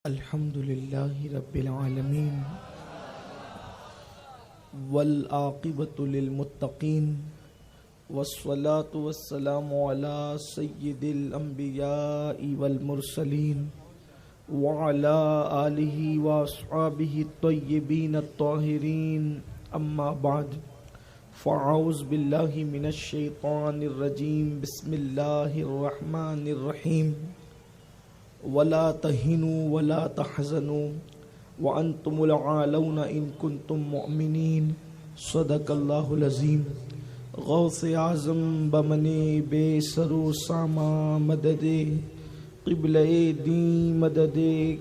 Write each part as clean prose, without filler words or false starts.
الحمد لله رب العالمين والعاقبة للمتقين والصلاة والسلام على سيد الأنبياء والمرسلين وعلى آله وأصحابه الطيبين الطاهرين أما بعد فأعوذ بالله من الشيطان الرجيم بسم الله الرحمن الرحيم ولا تهنوا ولا تحزنوا وأنتم الأعلون إن كنتم مؤمنين صدق الله العظيم غوث اعظم بمنے بے سرو ساما مدد قبلہ دین مدد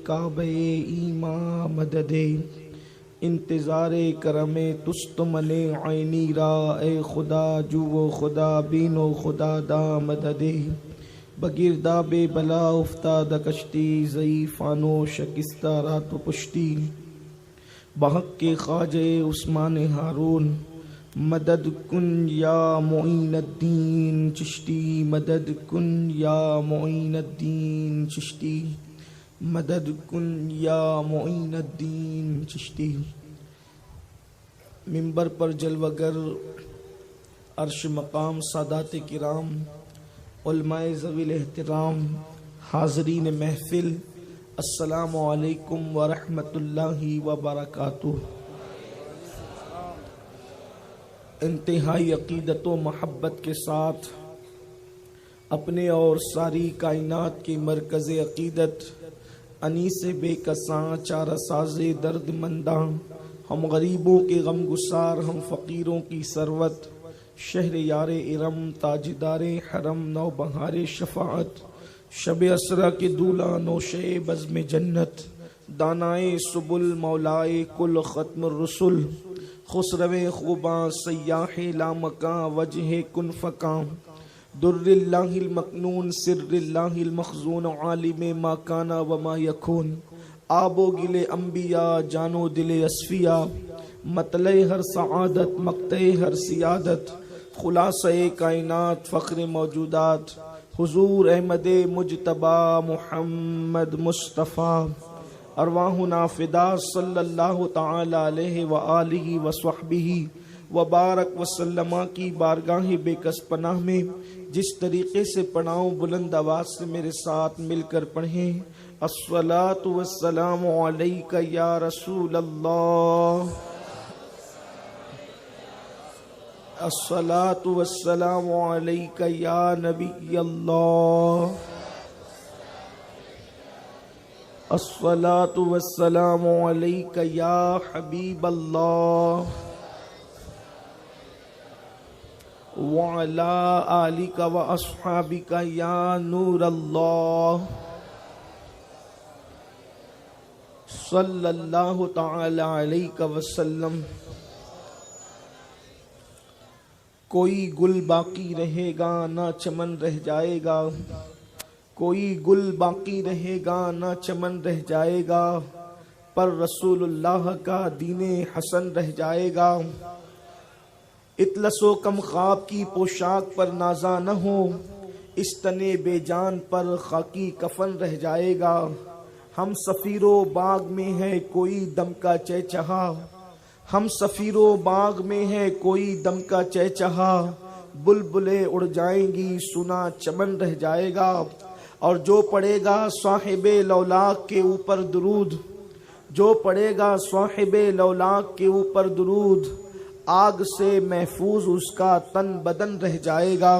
کعبہ ایمان مدد انتظار کرم تست من عینی را اے خدا جو و خدا بین و خدا دا مدد بگردہ بے بلا افتاد کشتی ضعیفان و شکستہ رات و پشتی بحق کے خواجہ عثمان ہارون مدد کن یا معین الدین چشتی مدد کن یا معین الدین چشتی مدد کن یا معین الدین چشتی۔ منبر پر جلوگر عرش مقام سادات کرام علماء ذوی الاحترام حاضرین محفل السلام علیکم ورحمۃ اللہ وبرکاتہ۔ انتہائی عقیدت و محبت کے ساتھ اپنے اور ساری کائنات کی مرکز عقیدت انیس بے کساں چارہ ساز درد منداں ہم غریبوں کے غم گسار ہم فقیروں کی ثروت شہر یار ارم تاجدار حرم نو بہار شفاعت شب اسرا کے دولہ نوشے بزم جنت دانائے سبل مولائے کل ختم الرسل خسرو خوباں سیاح لامکاں وجہ کن فکاں در اللہ المکنون سر اللہ المخزون عالم ما کانا وما یکون آب و گل انبیاء جانو دل اصفیاء مطلع ہر سعادت مقطع ہر سیادت خلاصہ کائنات فخر موجودات حضور احمد مجتبی محمد مصطفیٰ ارواحنا فدا صلی اللہ تعالی علیہ وآلہ وصحبہ وبارک وسلم کی بارگاہ بے کس پناہ میں جس طریقے سے پڑھاؤں بلند آواز سے میرے ساتھ مل کر پڑھیں الصلاۃ والسلام علیک یا رسول اللہ الصلاۃ والسلام علیک یا نبی اللہ الصلاۃ والسلام علیک یا حبیب اللہ وعلی آلک و اصحابک یا نور اللہ صلی اللہ تعالی علیہ وسلم۔ کوئی گل باقی رہے گا نہ چمن رہ جائے گا، کوئی گل باقی رہے گا نہ چمن رہ جائے گا، پر رسول اللہ کا دین حسن رہ جائے گا۔ اطلس و کم خواب کی پوشاک پر نازا نہ ہو، اس تنے بے جان پر خاکی کفن رہ جائے گا۔ ہم سفیرو باغ میں ہے کوئی دم کا چہچہا، ہم سفیرو باغ میں ہے کوئی دم کا چہچہا، بلبلیں اڑ جائیں گی سنا چمن رہ جائے گا۔ اور جو پڑھے گا صاحب لولاک کے اوپر درود، جو پڑھے گا صاحب لولاک کے اوپر درود، آگ سے محفوظ اس کا تن بدن رہ جائے گا،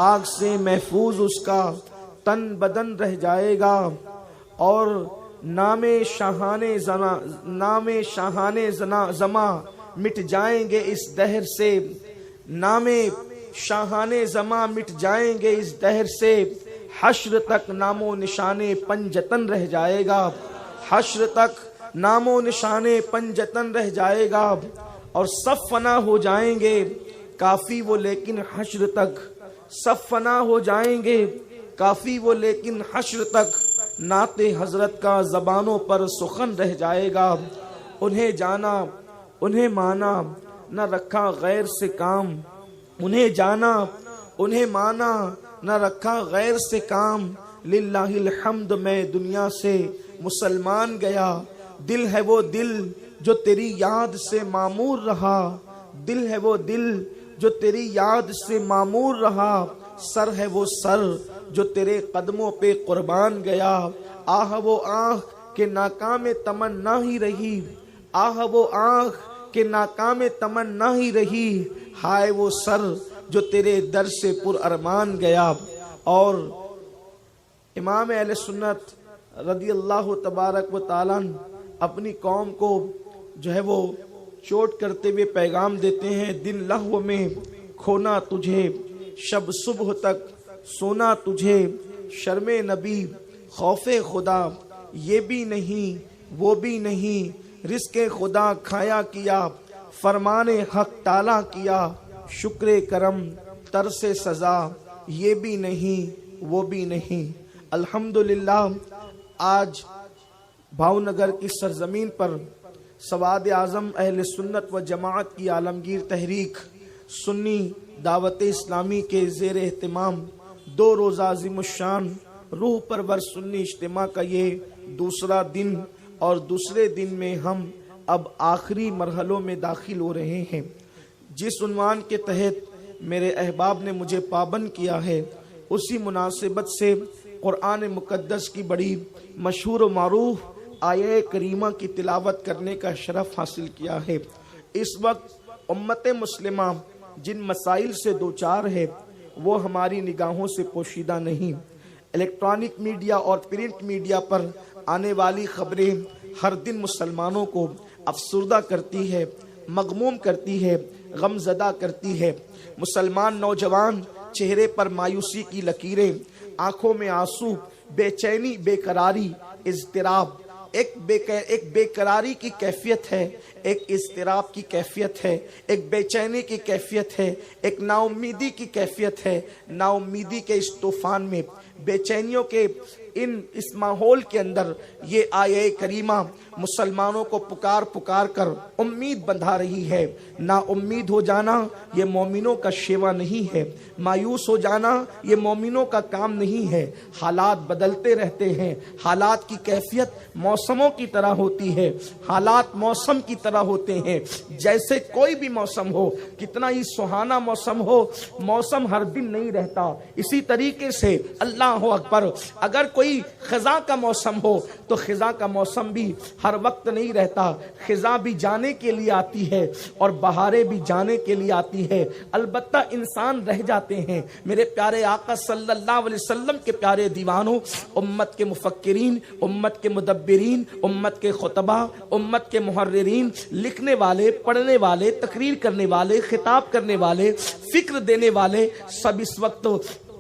آگ سے محفوظ اس کا تن بدن رہ جائے گا۔ اور نام شاہانے زماں مٹ جائیں گے اس دہر سے، نام شاہانے زماں مٹ جائیں گے اس دہر سے، حشر تک نام و نشانے پنجتن رہ جائے گا، حشر تک نام و نشانے پنجتن رہ جائے گا۔ اور سب فنا ہو جائیں گے کافی وہ لیکن حشر تک، سب فنا ہو جائیں گے کافی وہ لیکن حشر تک، نعت حضرت کا زبانوں پر سخن رہ جائے گا۔ انہیں جانا انہیں مانا نہ رکھا غیر سے کام، انہیں جانا انہیں مانا نہ رکھا غیر سے کام، للہ الحمد میں دنیا سے مسلمان گیا، دل ہے وہ دل جو تیری یاد سے معمور رہا، دل ہے وہ دل جو تیری یاد سے معمور رہا، سر ہے وہ سر جو تیرے قدموں پہ قربان گیا، آہ وہ آنکھ کہ ناکام تمنا ہی رہی، آہ وہ آنکھ کہ ناکام تمنا ہی رہی، ہائے وہ سر جو تیرے در سے پر ارمان گیا۔ اور امام اہل سنت رضی اللہ تبارک و تعالیٰ اپنی قوم کو جو ہے وہ چوٹ کرتے ہوئے پیغام دیتے ہیں، دن لہو میں کھونا تجھے، شب صبح تک سونا تجھے، شرم نبی خوف خدا یہ بھی نہیں وہ بھی نہیں، رزق خدا کھایا کیا، فرمان حق ٹالا کیا، شکر کرم ترس سزا یہ بھی نہیں وہ بھی نہیں۔ الحمدللہ آج بھاؤنگر کی سرزمین پر سواد اعظم اہل سنت و جماعت کی عالمگیر تحریک سنی دعوت اسلامی کے زیر اہتمام 2 روزہ عظیم الشان روح پرور سنی اجتماع کا یہ دوسرا دن، اور دوسرے دن میں ہم اب آخری مرحلوں میں داخل ہو رہے ہیں۔ جس عنوان کے تحت میرے احباب نے مجھے پابند کیا ہے، اسی مناسبت سے قرآن مقدس کی بڑی مشہور و معروف آیہ کریمہ کی تلاوت کرنے کا شرف حاصل کیا ہے۔ اس وقت امت مسلمہ جن مسائل سے دوچار ہے وہ ہماری نگاہوں سے پوشیدہ نہیں۔ الیکٹرانک میڈیا اور پرنٹ میڈیا پر آنے والی خبریں ہر دن مسلمانوں کو افسردہ کرتی ہے، مغموم کرتی ہے، غم زدہ کرتی ہے۔ مسلمان نوجوان چہرے پر مایوسی کی لکیریں، آنکھوں میں آنسو، بے چینی، بے قراری، اضطراب، ایک بے قراری کی کیفیت ہے، ایک اضطراب کی کیفیت ہے، ایک بے چینی کی کیفیت ہے، ایک نا امیدی کی کیفیت ہے۔ نا امیدی کے اس طوفان میں، بے چینیوں کے اس ماحول کے اندر یہ آیہ کریمہ مسلمانوں کو پکار کر امید بندھا رہی ہے۔ نا امید ہو جانا یہ مومنوں کا شیوا نہیں ہے، مایوس ہو جانا یہ مومنوں کا کام نہیں ہے۔ حالات بدلتے رہتے ہیں، حالات کی کیفیت موسموں کی طرح ہوتی ہے، حالات موسم کی طرح ہوتے ہیں۔ جیسے کوئی بھی موسم ہو، کتنا ہی سہانا موسم ہو، موسم ہر دن نہیں رہتا۔ اسی طریقے سے اللہ اکبر، اگر کوئی خزاں کا موسم ہو تو خزاں کا موسم بھی ہر وقت نہیں رہتا۔ خزاں بھی جانے کے لیے آتی ہے اور بہاریں بھی جانے کے لیے آتی ہے، البتہ انسان رہ جاتے ہیں۔ میرے پیارے آقا صلی اللہ علیہ وسلم کے پیارے دیوانوں، امت کے مفکرین، امت کے مدبرین، امت کے خطبہ، امت کے محررین، لکھنے والے، پڑھنے والے، تقریر کرنے والے، خطاب کرنے والے، فکر دینے والے، سب اس وقت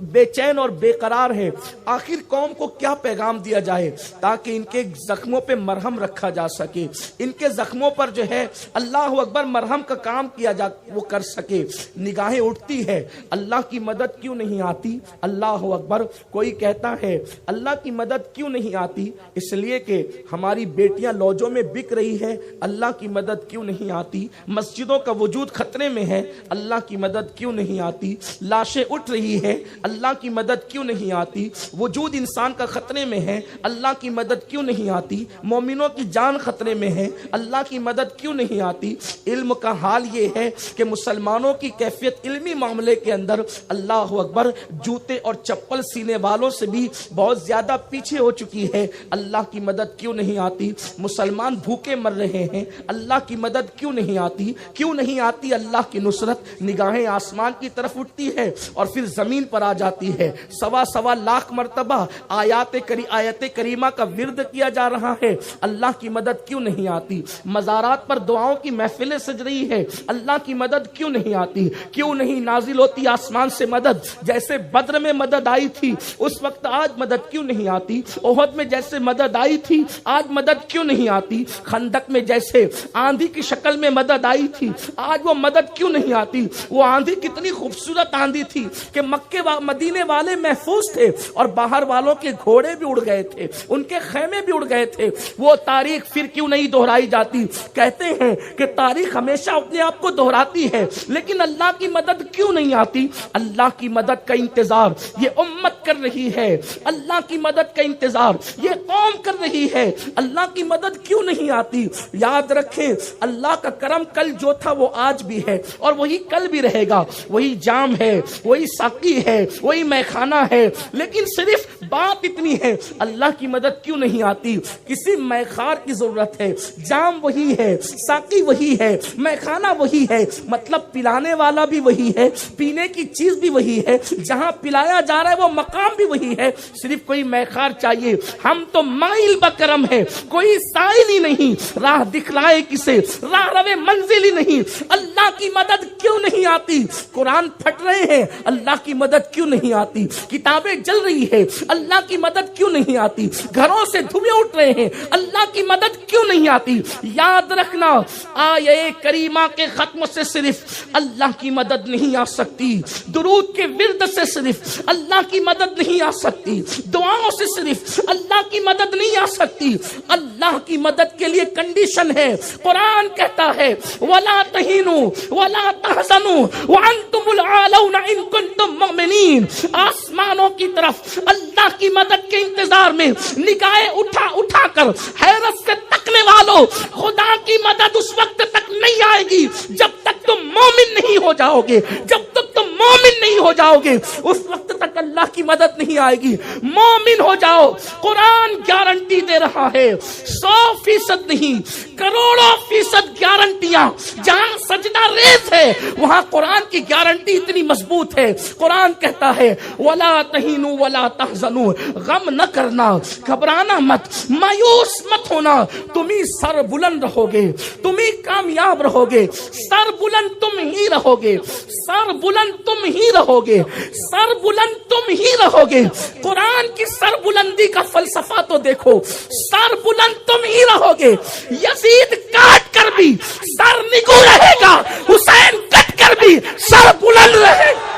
بے چین اور بے قرار ہے۔ آخر قوم کو کیا پیغام دیا جائے تاکہ ان کے زخموں پہ مرہم رکھا جا سکے، ان کے زخموں پر جو ہے اللہ اکبر مرہم کا کام کیا جا وہ کر سکے۔ نگاہیں اٹھتی ہے، اللہ کی مدد کیوں نہیں آتی؟ اللہ اکبر۔ کوئی کہتا ہے اللہ کی مدد کیوں نہیں آتی؟ اس لیے کہ ہماری بیٹیاں لوجوں میں بک رہی ہے، اللہ کی مدد کیوں نہیں آتی؟ مسجدوں کا وجود خطرے میں ہے، اللہ کی مدد کیوں نہیں آتی؟ لاشیں اٹھ رہی ہے، اللہ کی مدد کیوں نہیں آتی؟ وجود انسان کا خطرے میں ہے، اللہ کی مدد کیوں نہیں آتی؟ مومنوں کی جان خطرے میں ہے، اللہ کی مدد کیوں نہیں آتی؟ علم کا حال یہ ہے کہ مسلمانوں کی کیفیت علمی معاملے کے اندر اللہ اکبر جوتے اور چپل سینے والوں سے بھی بہت زیادہ پیچھے ہو چکی ہے۔ اللہ کی مدد کیوں نہیں آتی؟ مسلمان بھوکے مر رہے ہیں، اللہ کی مدد کیوں نہیں آتی؟ کیوں نہیں آتی اللہ کی نصرت؟ نگاہیں آسمان کی طرف اٹھتی ہے اور پھر زمین پر آ جاتی ہے۔ سوا لاکھ مرتبہ آیت کریمہ کا ورد کیا جا رہا ہے، اللہ کی مدد کیوں نہیں آتی؟ مزارات پر دعاؤں کی محفلیں سج رہی ہے، اللہ کی مدد کیوں نہیں آتی؟ کیوں نہیں نازل ہوتی آسمان سے مدد؟ جیسے بدر میں مدد آئی تھی اس وقت آج مدد کیوں نہیں آتی؟ احد میں جیسے مدد آئی تھی آج مدد کیوں نہیں آتی؟ خندق میں جیسے آندھی کی شکل میں مدد آئی تھی آج وہ مدد کیوں نہیں آتی؟ وہ آندھی کتنی خوبصورت آندھی تھی کہ مدینے والے محفوظ تھے اور باہر والوں کے گھوڑے بھی اڑ گئے تھے، ان کے خیمے بھی اڑ گئے تھے۔ وہ تاریخ پھر کیوں نہیں دہرائی جاتی؟ کہتے ہیں کہ تاریخ ہمیشہ اپنے آپ کو دہراتی ہے، لیکن اللہ کی مدد کیوں نہیں آتی؟ اللہ کی مدد کا انتظار یہ امت کر رہی ہے، اللہ کی مدد کا انتظار یہ قوم کر رہی ہے۔ اللہ کی مدد کیوں نہیں آتی؟ یاد رکھیں، اللہ کا کرم کل جو تھا وہ آج بھی ہے اور وہی کل بھی رہے گا۔ وہی جام ہے، وہی ساقی ہے، وہی میخانہ ہے، لیکن صرف بات اتنی ہے، اللہ کی مدد کیوں نہیں آتی؟ کسی میخار کی ضرورت ہے، جام وہی ہے، ساقی وہی ہے، میخانہ وہی ہے، مطلب پلانے والا بھی وہی ہے، پینے کی چیز بھی وہی ہے، جہاں پلایا جا رہا ہے وہ مقام بھی وہی ہے، صرف کوئی میخار چاہیے۔ ہم تو مائل بکرم ہے، کوئی سائل ہی نہیں، راہ دکھلائے کسے، راہ روے منزل ہی نہیں۔ اللہ کی مدد کیوں نہیں آتی؟ قرآن پھٹ رہے ہیں، اللہ کی مدد کیوں نہیں آتی؟ کتابیں جل رہی ہے، اللہ کی مدد کیوں نہیں آتی؟ گھروں سے دھوئیں اٹھ رہے ہیں، اللہ کی مدد کیوں نہیں آتی؟ یاد رکھنا، آیے کریمہ کے ختم سے صرف اللہ کی مدد نہیں آ سکتی، درود کے ورد سے صرف اللہ کی مدد نہیں آ سکتی، دعاؤں سے صرف اللہ کی مدد نہیں آ سکتی۔ اللہ کی مدد کے لیے کنڈیشن ہے، قرآن کہتا ہے وَلَا تَهِنُوا وَلَا تَحْزَنُوا وَأَنْتُمُ الْأَعْلَوْنَ إِن كُنتُم مُؤْمِنِينَ۔ آسمانوں کی طرف اللہ کی مدد کے انتظار میں نگاہیں اٹھا اٹھا کر حیرت سے تکنے والوں، خدا کی مدد اس وقت تک نہیں آئے گی جب تک تم مومن نہیں ہو جاؤ گے، جب تک تم مومن نہیں ہو جاؤ گے اس وقت تک اللہ کی مدد نہیں آئے گی۔ مومن ہو جاؤ، قرآن گارنٹی دے رہا ہے، 100% نہیں، کروڑوں فیصد گارنٹیاں۔ جہاں سجدہ ریز ہے وہاں قرآن کی گارنٹی اتنی مضبوط ہے۔ قرآن کہتا ہے وَلَا تَهِنُوا وَلَا تَحْزَنُوا، غم نہ کرنا، گھبرانا مت، مایوس مت ہونا، تم ہی سر بلند رہو گے، تم ہی کامیاب رہو گے، سر بلند تم ہی رہو گے، سر بلند تم ہی رہو گے، سر بلند تم ہی رہو گے۔ قرآن کی سر بلندی کا فلسفہ تو دیکھو، سر بلند تم ہی رہو گے۔ یزید کاٹ کر بھی سر نگو رہے گا، حسین کٹ کر بھی سر بلند رہے گا۔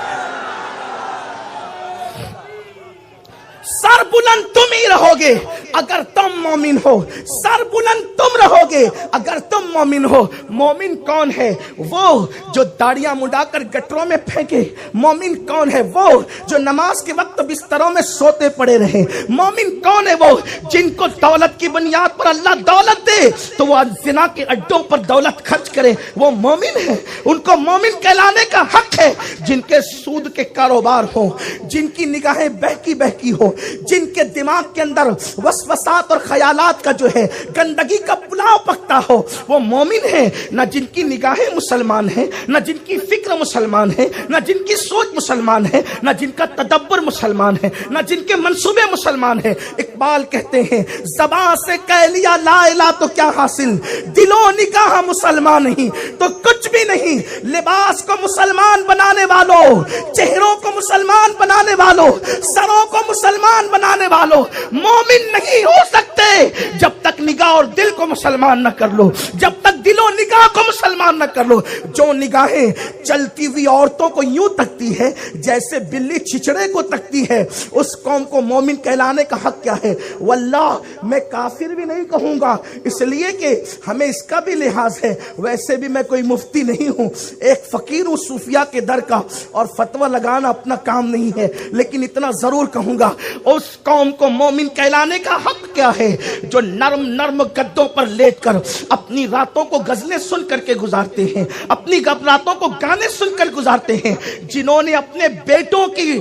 سر بلند تم ہی رہو گے اگر تم مومن ہو، سر بلند تم رہو گے اگر تم مومن ہو۔ مومن کون ہے؟ وہ جو داڑیاں مڈا کر گٹروں میں پھینکے۔ مومن کون ہے؟ وہ جو نماز کے وقت بستروں میں سوتے پڑے رہے۔ مومن کون ہے؟ وہ جن کو دولت کی بنیاد پر اللہ دولت دے تو وہ زنا کے اڈوں پر دولت خرچ کرے، وہ مومن ہے۔ ان کو مومن کہلانے کا حق ہے۔ جن کے سود کے کاروبار ہوں، جن کی نگاہیں بہکی بہکی ہو، جن کے دماغ کے اندر وسوسات اور خیالات کا جو ہے گندگی کا پلاؤ پکتا ہو، وہ مومن ہے۔ نہ جن کی نگاہیں مسلمان ہیں، نہ جن کی فکر مسلمان ہے، نہ جن کی سوچ مسلمان ہے، نہ جن کا تدبر مسلمان ہے، نہ جن کے منصوبے مسلمان ہیں۔ اقبال کہتے ہیں زبان سے کہہ لیا لا الہ تو کیا حاصل، دل و نگاہ مسلمان نہیں تو کچھ بھی نہیں۔ لباس کو مسلمان بنانے والوں، چہروں کو مسلمان بنانے والوں، سروں کو مسلمان بنانے والوں مومن نہیں ہو سکتے جب تک نگاہ اور دل کو مسلمان نہ کر لو، جب تک دل و نگاہ کو مسلمان نہ کر لو۔ جو نگاہیں چلتی ہوئی عورتوں کو یوں تکتی ہے جیسے بلی چھچڑے کو تکتی ہے، اس قوم کو مومن کہلانے کا حق کیا ہے؟ واللہ میں کافر بھی نہیں کہوں گا، اس لیے کہ ہمیں اس کا بھی لحاظ ہے، ویسے بھی میں کوئی مفتی نہیں ہوں، ایک فقیر ہوں صوفیاء کے در کا، اور فتویٰ لگانا اپنا کام نہیں ہے، لیکن اتنا ضرور کہوں گا اس قوم کو مومن کہلانے کا حق کیا ہے جو نرم نرم گدوں پر لیٹ کر اپنی راتوں کو غزلیں سن کر کے گزارتے ہیں، اپنی راتوں کو گانے سن کر گزارتے ہیں، جنہوں نے اپنے بیٹوں کی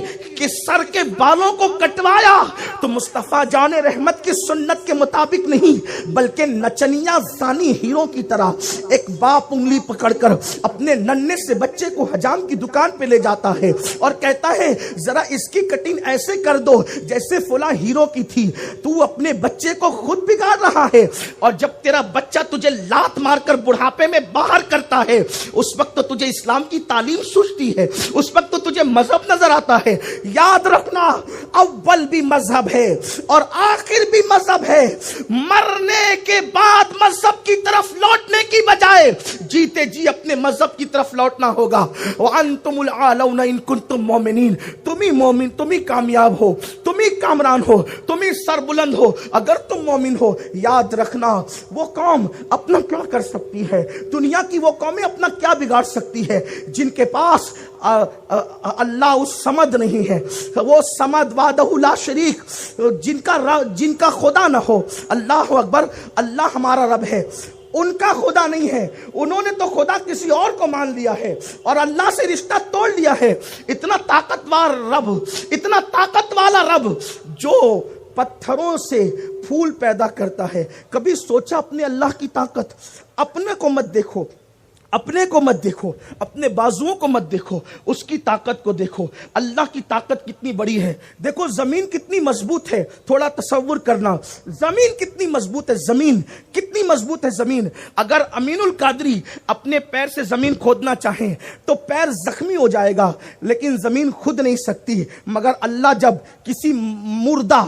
سر کے بالوں کو کٹوایا تو مصطفیٰ جان رحمت کی سنت کے مطابق نہیں بلکہ نچنیا زانی ہیروں کی طرح ایک باپ انگلی پکڑ کر اپنے ننھے سے بچے کو حجام کی دکان پہ لے جاتا ہے اور کہتا ہے ذرا اس کی کٹنگ ایسے کر دو جیسے فلاں ہیرو کی تھی، تو اپنے بچے کو خود بگاڑ رہا ہے، اور جب تیرا بچہ تجھے لات مار کر بڑھاپے میں باہر کرتا ہے، اس وقت تجھے اسلام کی تعلیم سوچتی ہے، اس وقت تجھے مذہب نظر آتا ہے۔ یاد رکھنا اول بھی مذہب ہے اور آخر بھی مذہب ہے۔ مرنے کے بعد مذہب کی طرف لوٹنے کی بجائے جیتے جی اپنے مذہب کی طرف لوٹنا ہوگا۔ وَأَنْتُمُ الْعَالَوْنَ إِن كُنْتُم مُؤْمِنِينَ، تم ہی مومن، تم ہی کامیاب ہو، تم ہی کامران ہو، تم ہی سربلند ہو اگر تم مومن ہو۔ یاد رکھنا وہ قوم اپنا کیا کر سکتی ہے، دنیا کی وہ قومیں اپنا کیا بگاڑ سکتی ہے جن کے پاس اللہ اس سمد نہیں ہے، وہ سمد وحدہ لا شریک، جن کا خدا نہ ہو۔ اللہ اکبر، اللہ ہمارا رب ہے، ان کا خدا نہیں ہے، انہوں نے تو خدا کسی اور کو مان لیا ہے اور اللہ سے رشتہ توڑ لیا ہے۔ اتنا طاقتور رب، اتنا طاقت والا رب جو پتھروں سے پھول پیدا کرتا ہے۔ کبھی سوچا اپنے اللہ کی طاقت؟ اپنے کو مت دیکھو، اپنے کو مت دیکھو، اپنے بازوؤں کو مت دیکھو، اس کی طاقت کو دیکھو۔ اللہ کی طاقت کتنی بڑی ہے۔ دیکھو زمین کتنی مضبوط ہے، تھوڑا تصور کرنا، زمین کتنی مضبوط ہے، زمین کتنی مضبوط ہے۔ زمین اگر امین القادری اپنے پیر سے زمین کھودنا چاہیں تو پیر زخمی ہو جائے گا، لیکن زمین خود نہیں سکتی۔ مگر اللہ جب کسی مردہ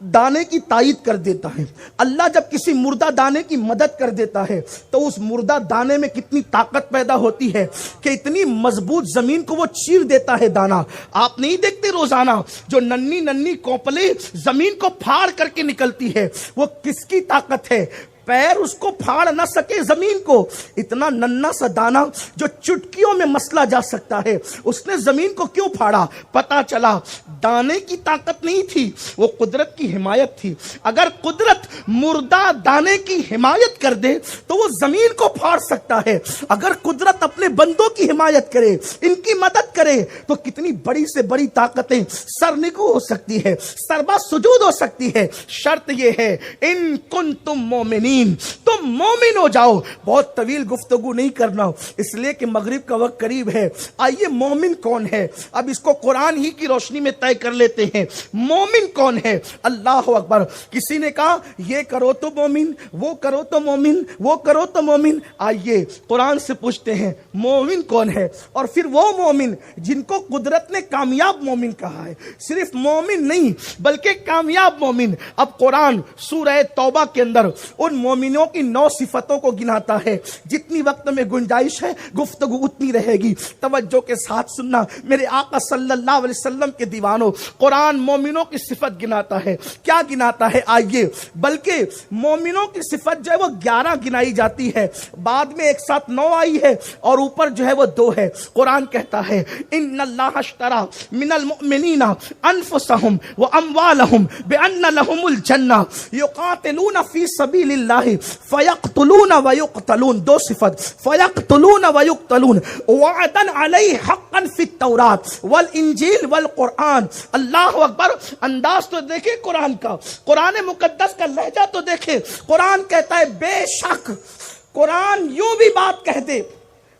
دانے کی تائید کر دیتا ہے، اللہ جب کسی مردہ دانے کی مدد کر دیتا ہے تو اس مردہ دانے میں کتنی طاقت پیدا ہوتی ہے کہ اتنی مضبوط زمین کو وہ چیر دیتا ہے دانا۔ آپ نہیں دیکھتے روزانہ جو ننھی ننھی کوپلیں زمین کو پھاڑ کر کے نکلتی ہے، وہ کس کی طاقت ہے؟ پیر اس کو پھاڑ نہ سکے زمین کو، اتنا ننھا سا دانا جو چٹکیوں میں مسلا جا سکتا ہے، اس نے زمین کو کیوں پھاڑا؟ پتا چلا دانے کی طاقت نہیں تھی، وہ قدرت کی حمایت تھی۔ اگر قدرت مردہ دانے کی حمایت کر دے تو وہ زمین کو پھاڑ سکتا ہے۔ اگر قدرت اپنے بندوں کی حمایت کرے، ان کی مدد کرے تو کتنی بڑی سے بڑی طاقتیں سرنگو ہو سکتی ہے، سربا سجود ہو سکتی ہے۔ شرط یہ ہے ان کنتم مومنین، تم مومن ہو جاؤ۔ بہت طویل گفتگو نہیں کرنا اس لیے کہ مغرب کا وقت قریب ہے۔ آئیے مومن کون ہے اب اس کو قرآن ہی کی روشنی میں طے کر لیتے ہیں۔ مومن کون ہے؟ اللہ اکبر۔ کسی نے کہا یہ کرو تو مومن، وہ کرو تو مومن، وہ کرو تو مومن۔ آئیے قرآن سے پوچھتے ہیں مومن کون ہے، اور پھر وہ مومن جن کو قدرت نے کامیاب مومن کہا ہے۔ صرف مومن نہیں بلکہ کامیاب مومن۔ اب قرآن سورہ توبہ کے اندر ان مومنوں کی 9 صفتوں کو گناتا ہے۔ جتنی وقت میں گنجائش ہے گفتگو اتنی رہے گی، توجہ کے ساتھ سننا میرے آقا صلی اللہ علیہ وسلم کے دیوانوں۔ قرآن مومنوں کی صفت گناتا ہے۔ کیا گناتا ہے؟ آئیے، بلکہ مومنوں کی صفت جو ہے وہ 11 گنائی جاتی ہے، بعد میں ایک ساتھ 9 آئی ہے اور اوپر جو ہے وہ 2 ہے۔ قرآن کہتا ہے ان اللہ اشترى من المؤمنین انفسهم واموالهم بان لهم الجنہ یقاتلون فی سبیل اللہ فیقتلون ویقتلون۔ 2 صفت، فیقتلون ویقتلون، وعدا علیہ حقا فی التوراۃ والانجیل والقرآن۔ اللہ اکبر۔ انداز تو دیکھیں قرآن کا، قرآن مقدس کا لہجہ تو دیکھیں۔ قرآن کہتا ہے بے شک، قرآن یوں بھی بات کہہ دے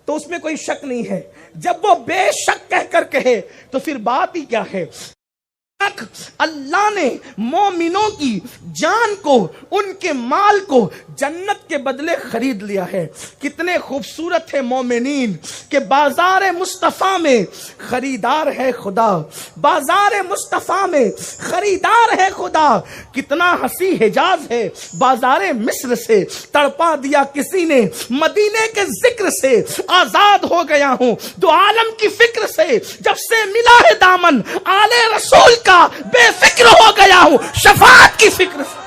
تو اس میں کوئی شک نہیں ہے، جب وہ بے شک کہہ کر کہے تو پھر بات ہی کیا ہے۔ اللہ نے مومنوں کی جان کو، ان کے مال کو جنت کے بدلے خرید لیا ہے۔ کتنے خوبصورت ہے مومنین کہ بازار مصطفیٰ میں خریدار ہے خدا، بازار مصطفیٰ میں خریدار ہے خدا۔ کتنا ہنسی حجاز ہے بازار مصر سے، تڑپا دیا کسی نے مدینے کے ذکر سے۔ آزاد ہو گیا ہوں دو عالم کی فکر سے، جب سے ملا ہے دامن آل رسول کا بے فکر ہو گیا ہوں شفاعت کی فکر سے۔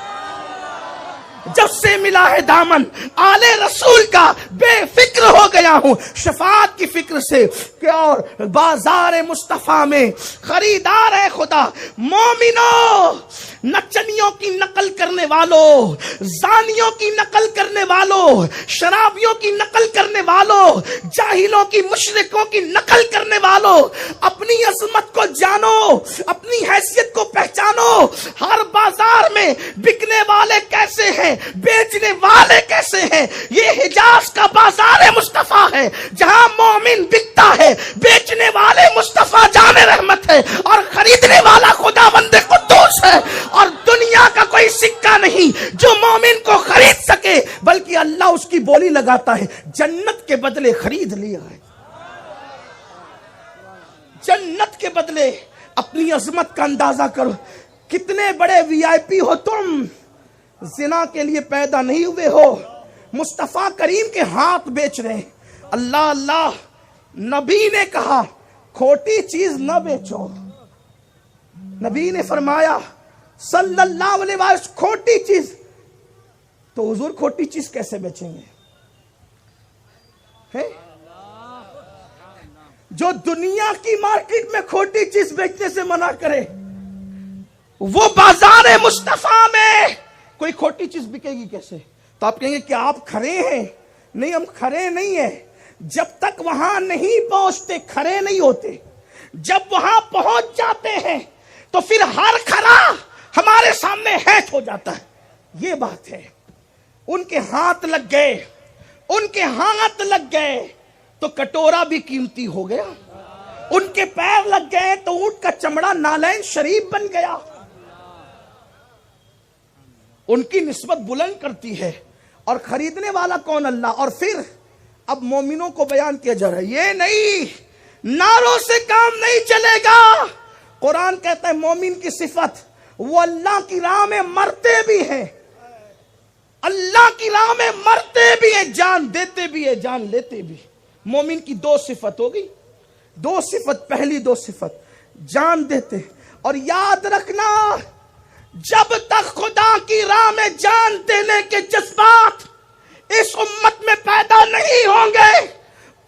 جب سے ملا ہے دامن آل رسول کا بے فکر ہو گیا ہوں شفاعت کی فکر سے۔ کہ اور بازار مصطفیٰ میں خریدار ہے خدا۔ مومنوں، نچنیوں کی نقل کرنے والوں، زانیوں کی نقل کرنے والوں، شرابیوں کی نقل کرنے والوں، جاہلوں کی، مشرکوں کی نقل کرنے والوں، اپنی عظمت کو جانو، اپنی حیثیت کو پہچانو۔ ہر بازار میں بکنے والے کیسے ہیں، بیچنے والے کیسے ہیں؟ یہ حجاز کا بازار مصطفیٰ ہے جہاں مومن بکتا ہے، بیچنے والے مصطفیٰ جان رحمت ہے اور خریدنے والا خدا بند قدوس ہے۔ اور دنیا کا کوئی سکہ خریدا نہیں جو مومن کو خرید سکے، بلکہ اللہ اس کی بولی لگاتا ہے جنت کے بدلے خرید لیا ہے، جنت کے بدلے۔ اپنی عظمت کا اندازہ کرو، کتنے بڑے وی آئی پی ہو تم، زنا کے لیے پیدا نہیں ہوئے ہو، مصطفیٰ کریم کے ہاتھ بیچ رہے ہیں۔ اللہ اللہ، نبی نے کہا کھوٹی چیز نہ بیچو، نبی نے فرمایا صلی اللہ علیہ وسلم کھوٹی چیز، تو حضور کھوٹی چیز کیسے بیچیں گے؟ جو دنیا کی مارکیٹ میں کھوٹی چیز بیچنے سے منع کرے، وہ بازار مصطفیٰ میں کوئی کھوٹی چیز بکے گی کیسے؟ تو آپ کہیں گے کہ آپ کھڑے ہیں، نہیں ہم کھڑے نہیں ہیں، جب تک وہاں نہیں پہنچتے کھڑے نہیں ہوتے، جب وہاں پہنچ جاتے ہیں تو پھر ہر کھڑا ہمارے سامنے ہیٹ ہو جاتا ہے۔ یہ بات ہے، ان کے ہاتھ لگ گئے، ان کے ہاتھ لگ گئے تو کٹورا بھی قیمتی ہو گیا، ان کے پیر لگ گئے تو اونٹ کا چمڑا نالین شریف بن گیا۔ ان کی نسبت بلند کرتی ہے، اور خریدنے والا کون؟ اللہ۔ اور پھر اب مومنوں کو بیان کیا جا رہا ہے، یہ نہیں، نعروں سے کام نہیں چلے گا۔ قرآن کہتا ہے مومن کی صفت، وہ اللہ کی راہ میں مرتے بھی ہیں، اللہ کی راہ میں مرتے بھی ہیں، جان دیتے بھی ہیں، جان لیتے بھی۔ مومن کی دو صفت ہوگی، دو صفت، پہلی دو صفت جان دیتے، اور یاد رکھنا جب تک خدا کی راہ میں جان دینے کے جذبات اس امت میں پیدا نہیں ہوں گے،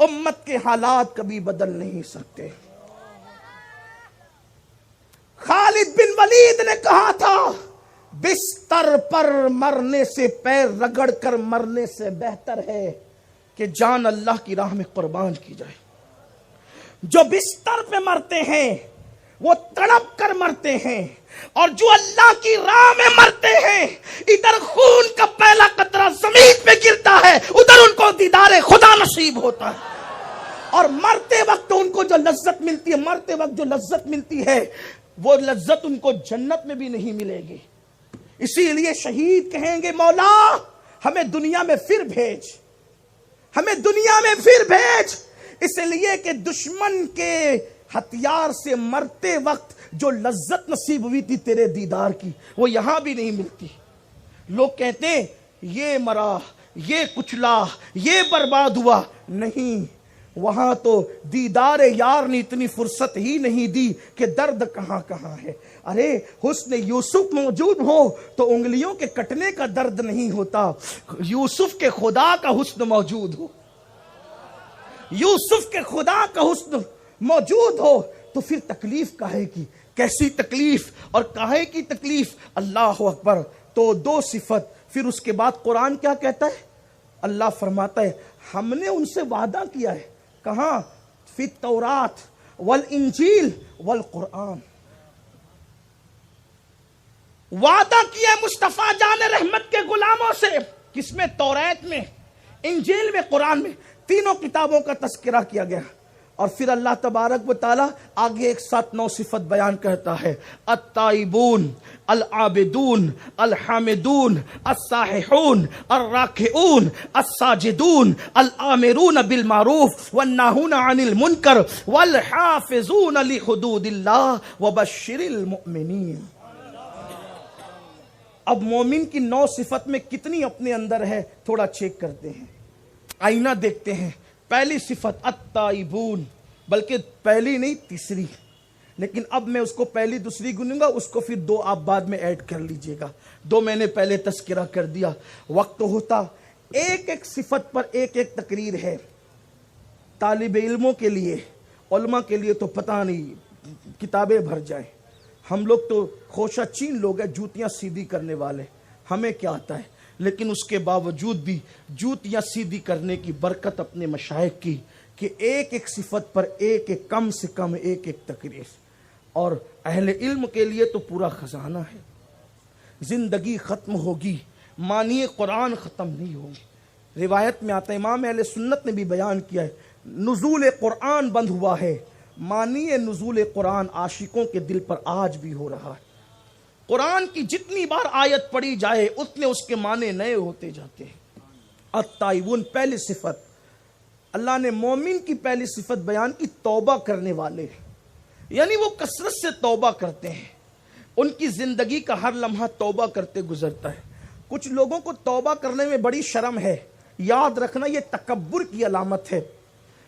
امت کے حالات کبھی بدل نہیں سکتے۔ خالد بن ولید نے کہا تھا بستر پر مرنے سے پیر رگڑ کر مرنے سے بہتر ہے کہ جان اللہ کی راہ میں قربان کی جائے۔ جو بستر پہ مرتے ہیں وہ تڑپ کر مرتے ہیں، اور جو اللہ کی راہ میں مرتے ہیں ادھر خون کا پہلا قطرہ زمین پہ گرتا ہے، ادھر ان کو دیدار خدا نصیب ہوتا ہے۔ اور مرتے وقت ان کو جو لذت ملتی ہے، مرتے وقت جو لذت ملتی ہے، وہ لذت ان کو جنت میں بھی نہیں ملے گی۔ اسی لیے شہید کہیں گے مولا ہمیں دنیا میں پھر بھیج، ہمیں دنیا میں پھر بھیج، اس لیے کہ دشمن کے ہتھیار سے مرتے وقت جو لذت نصیب ہوئی تھی تیرے دیدار کی، وہ یہاں بھی نہیں ملتی۔ لوگ کہتے ہیں یہ مرا، یہ کچلا، یہ برباد ہوا، نہیں، وہاں تو دیدار یار نے اتنی فرصت ہی نہیں دی کہ درد کہاں کہاں ہے۔ ارے حسن یوسف موجود ہو تو انگلیوں کے کٹنے کا درد نہیں ہوتا، یوسف کے خدا کا حسن موجود ہو، یوسف کے خدا کا حسن موجود ہو تو پھر تکلیف کاہے کی؟ کیسی تکلیف اور کاہے کی تکلیف؟ اللہ اکبر۔ تو دو صفت، پھر اس کے بعد قرآن کیا کہتا ہے؟ اللہ فرماتا ہے ہم نے ان سے وعدہ کیا ہے، کہاں؟ فی التورات والانجیل والقرآن، وعدہ کیا ہے مصطفیٰ جان رحمت کے غلاموں سے، کس میں؟ توریت میں، انجیل میں، قرآن میں، تینوں کتابوں کا تذکرہ کیا گیا۔ اور پھر اللہ تبارک و تعالیٰ آگے ایک ساتھ 9 صفت بیان کرتا ہے، التائبون العابدون الحامدون السائحون الراکعون الساجدون الآمرون بالمعروف والناہون عن المنکر والحافظون لحدود اللہ وبشر المؤمنین۔ اب مومن کی 9 صفت میں کتنی اپنے اندر ہے تھوڑا چیک کرتے ہیں، آئینہ دیکھتے ہیں۔ پہلی صفت التائبون، بلکہ پہلی نہیں تیسری، لیکن اب میں اس کو پہلی دوسری گنوں گا، اس کو پھر 2 آپ بعد میں ایڈ کر لیجئے گا، 2 میں نے پہلے تذکرہ کر دیا، وقت ہوتا ایک ایک صفت پر ایک ایک تقریر ہے۔ طالب علموں کے لیے، علماء کے لیے تو پتہ نہیں کتابیں بھر جائیں، ہم لوگ تو خوشہ چین لوگ ہیں، جوتیاں سیدھی کرنے والے، ہمیں کیا آتا ہے؟ لیکن اس کے باوجود بھی جوتیاں سیدھی کرنے کی برکت اپنے مشائخ کی کہ ایک ایک صفت پر ایک ایک کم سے کم ایک ایک تقریر، اور اہل علم کے لیے تو پورا خزانہ ہے۔ زندگی ختم ہوگی، معنی قرآن ختم نہیں ہوگی۔ روایت میں آتا ہے، امام اہل سنت نے بھی بیان کیا ہے، نزول قرآن بند ہوا ہے، معنی نزول قرآن عاشقوں کے دل پر آج بھی ہو رہا ہے۔ قرآن کی جتنی بار آیت پڑھی جائے اتنے اس کے معنی نئے ہوتے جاتے ہیں۔ التائبون پہلی صفت، اللہ نے مومن کی پہلی صفت بیان کی، توبہ کرنے والے، یعنی وہ کثرت سے توبہ کرتے ہیں، ان کی زندگی کا ہر لمحہ توبہ کرتے گزرتا ہے۔ کچھ لوگوں کو توبہ کرنے میں بڑی شرم ہے، یاد رکھنا یہ تکبر کی علامت ہے۔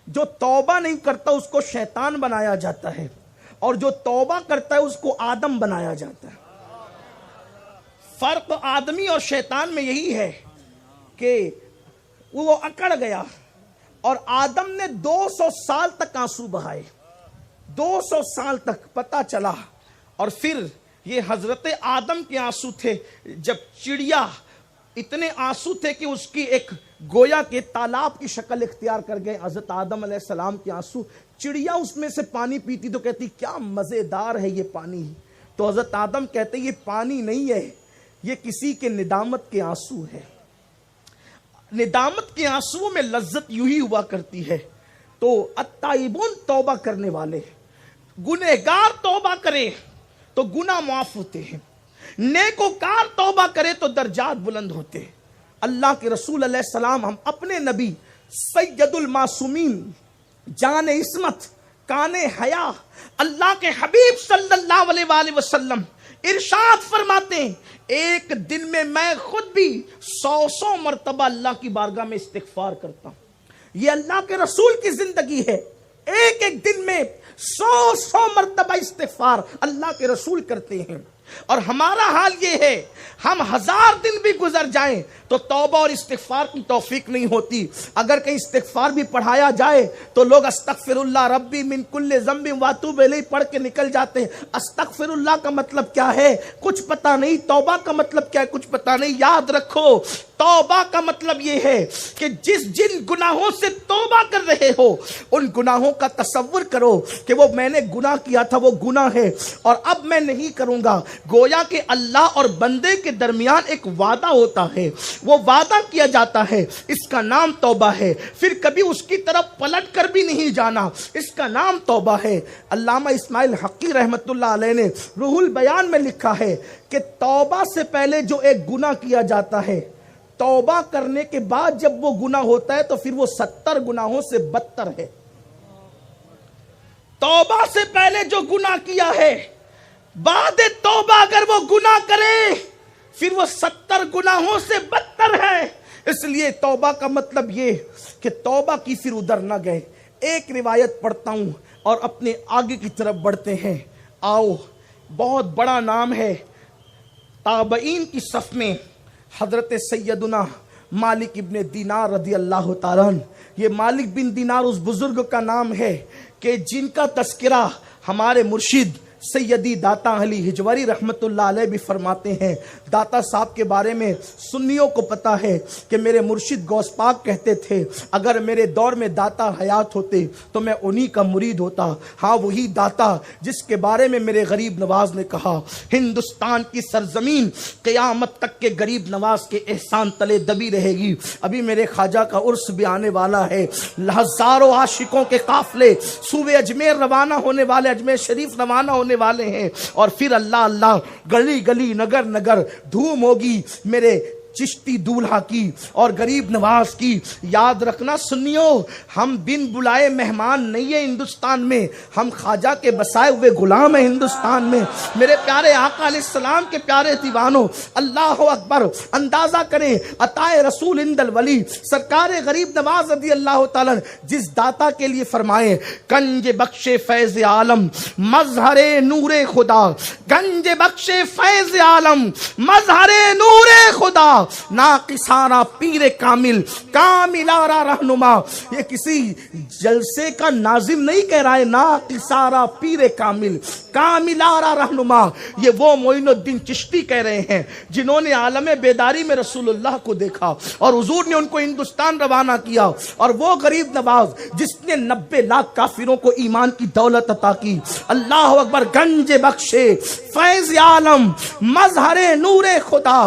جو توبہ نہیں کرتا اس کو شیطان بنایا جاتا ہے، اور جو توبہ کرتا ہے اس کو آدم بنایا جاتا ہے۔ فرق آدمی اور شیطان میں یہی ہے کہ وہ اکڑ گیا اور آدم نے 200 سال تک آنسو بہائے، 200 سال تک پتہ چلا، اور پھر یہ حضرت آدم کے آنسو تھے۔ جب چڑیا اتنے آنسو تھے کہ اس کی ایک گویا کے تالاب کی شکل اختیار کر گئے، حضرت آدم علیہ السلام کے آنسو، چڑیا اس میں سے پانی پیتی تو کہتی کیا مزیدار ہے یہ پانی، تو حضرت آدم کہتے یہ پانی نہیں ہے، یہ کسی کے ندامت کے آنسو ہے۔ ندامت کے آنسو میں لذت یوں ہی ہوا کرتی ہے۔ تو التائبون توبہ کرنے والے، گنہگار توبہ کرے تو گناہ معاف ہوتے ہیں، نیکوکار توبہ کرے تو درجات بلند ہوتے ہیں۔ اللہ کے رسول علیہ السلام، ہم اپنے نبی سید المعصومین، جان عصمت، کان حیا، اللہ کے حبیب صلی اللہ علیہ وآلہ وسلم ارشاد فرماتے ہیں ایک دن میں خود بھی 100 مرتبہ اللہ کی بارگاہ میں استغفار کرتا ہوں۔ یہ اللہ کے رسول کی زندگی ہے، ایک دن میں 100 مرتبہ استغفار اللہ کے رسول کرتے ہیں۔ اور ہمارا حال یہ ہے، ہم 1000 دن بھی گزر جائیں تو توبہ اور استغفار کی توفیق نہیں ہوتی۔ اگر کہیں استغفار بھی پڑھایا جائے تو لوگ استغفر اللہ ربی من کل ذنب واتوب الیہ پڑھ کے نکل جاتے ہیں۔ استغفر اللہ کا مطلب کیا ہے کچھ پتہ نہیں، توبہ کا مطلب کیا ہے کچھ پتہ نہیں۔ یاد رکھو، توبہ کا مطلب یہ ہے کہ جن گناہوں سے توبہ کر رہے ہو ان گناہوں کا تصور کرو کہ وہ میں نے گناہ کیا تھا، وہ گناہ ہے اور اب میں نہیں کروں گا۔ گویا کہ اللہ اور بندے کے درمیان ایک وعدہ ہوتا ہے، وہ وعدہ کیا جاتا ہے، اس کا نام توبہ ہے۔ پھر کبھی اس کی طرف پلٹ کر بھی نہیں جانا، اس کا نام توبہ ہے۔ علامہ اسماعیل حقی رحمت اللہ علیہ نے روح البیان میں لکھا ہے کہ توبہ سے پہلے جو ایک گناہ کیا جاتا ہے، توبہ کرنے کے بعد جب وہ گناہ ہوتا ہے تو پھر وہ 70 گناہوں سے بدتر ہے۔ توبہ سے پہلے جو گناہ کیا ہے، بعد توبہ اگر وہ گناہ کرے پھر وہ 70 گناہوں سے بدتر ہے۔ اس لیے توبہ کا مطلب یہ کہ توبہ کی پھر ادھر نہ گئے۔ ایک روایت پڑھتا ہوں اور اپنے آگے کی طرف بڑھتے ہیں۔ آؤ، بہت بڑا نام ہے تابعین کی صف میں، حضرت سیدنا مالک ابن دینار رضی اللہ تعالیٰ عنہ۔ یہ مالک بن دینار اس بزرگ کا نام ہے کہ جن کا تذکرہ ہمارے مرشد سیدی داتا علی ہجوری رحمت اللہ علیہ بھی فرماتے ہیں۔ داتا صاحب کے بارے میں سنیوں کو پتا ہے کہ میرے مرشد غوث پاک کہتے تھے اگر میرے دور میں داتا حیات ہوتے تو میں انہی کا مرید ہوتا۔ ہاں، وہی داتا جس کے بارے میں میرے غریب نواز نے کہا ہندوستان کی سرزمین قیامت تک کے غریب نواز کے احسان تلے دبی رہے گی۔ ابھی میرے خواجہ کا عرس بھی آنے والا ہے، ہزاروں عاشقوں کے قافلے صوبے اجمیر روانہ ہونے والے، اجمیر شریف روانہ ہونے والے ہیں، اور پھر اللہ اللہ گلی گلی نگر نگر دھوم ہوگی میرے چشتی دولہا کی اور غریب نواز کی۔ یاد رکھنا سنیو، ہم بن بلائے مہمان نہیں ہیں ہندوستان میں، ہم خواجہ کے بسائے ہوئے غلام ہیں ہندوستان میں۔ میرے پیارے آقا علیہ السلام کے پیارے دیوانوں، اللہ اکبر، اندازہ کریں عطائے رسول عند الولی سرکار غریب نواز رضی اللہ تعالیٰ جس داتا کے لیے فرمائے گنج بخش فیض عالم مظہر نور خدا، گنج بخش فیض عالم مظہر نور خدا، ناقصارہ پیر کامل کاملارہ رہنما۔ یہ کسی جلسے کا ناظم نہیں کہہ رہا ہے، ناقصارہ پیر کامل کاملارہ رہنما۔ یہ وہ معین الدین چشتی کہہ رہے ہیں جنہوں نے عالم بیداری میں رسول اللہ کو دیکھا اور حضور نے ان کو ہندوستان روانہ کیا، اور وہ غریب نواز جس نے 90 لاکھ کافروں کو ایمان کی دولت عطا کی۔ اللہ اکبر، گنج بخش فیض عالم مظہر نور خدا،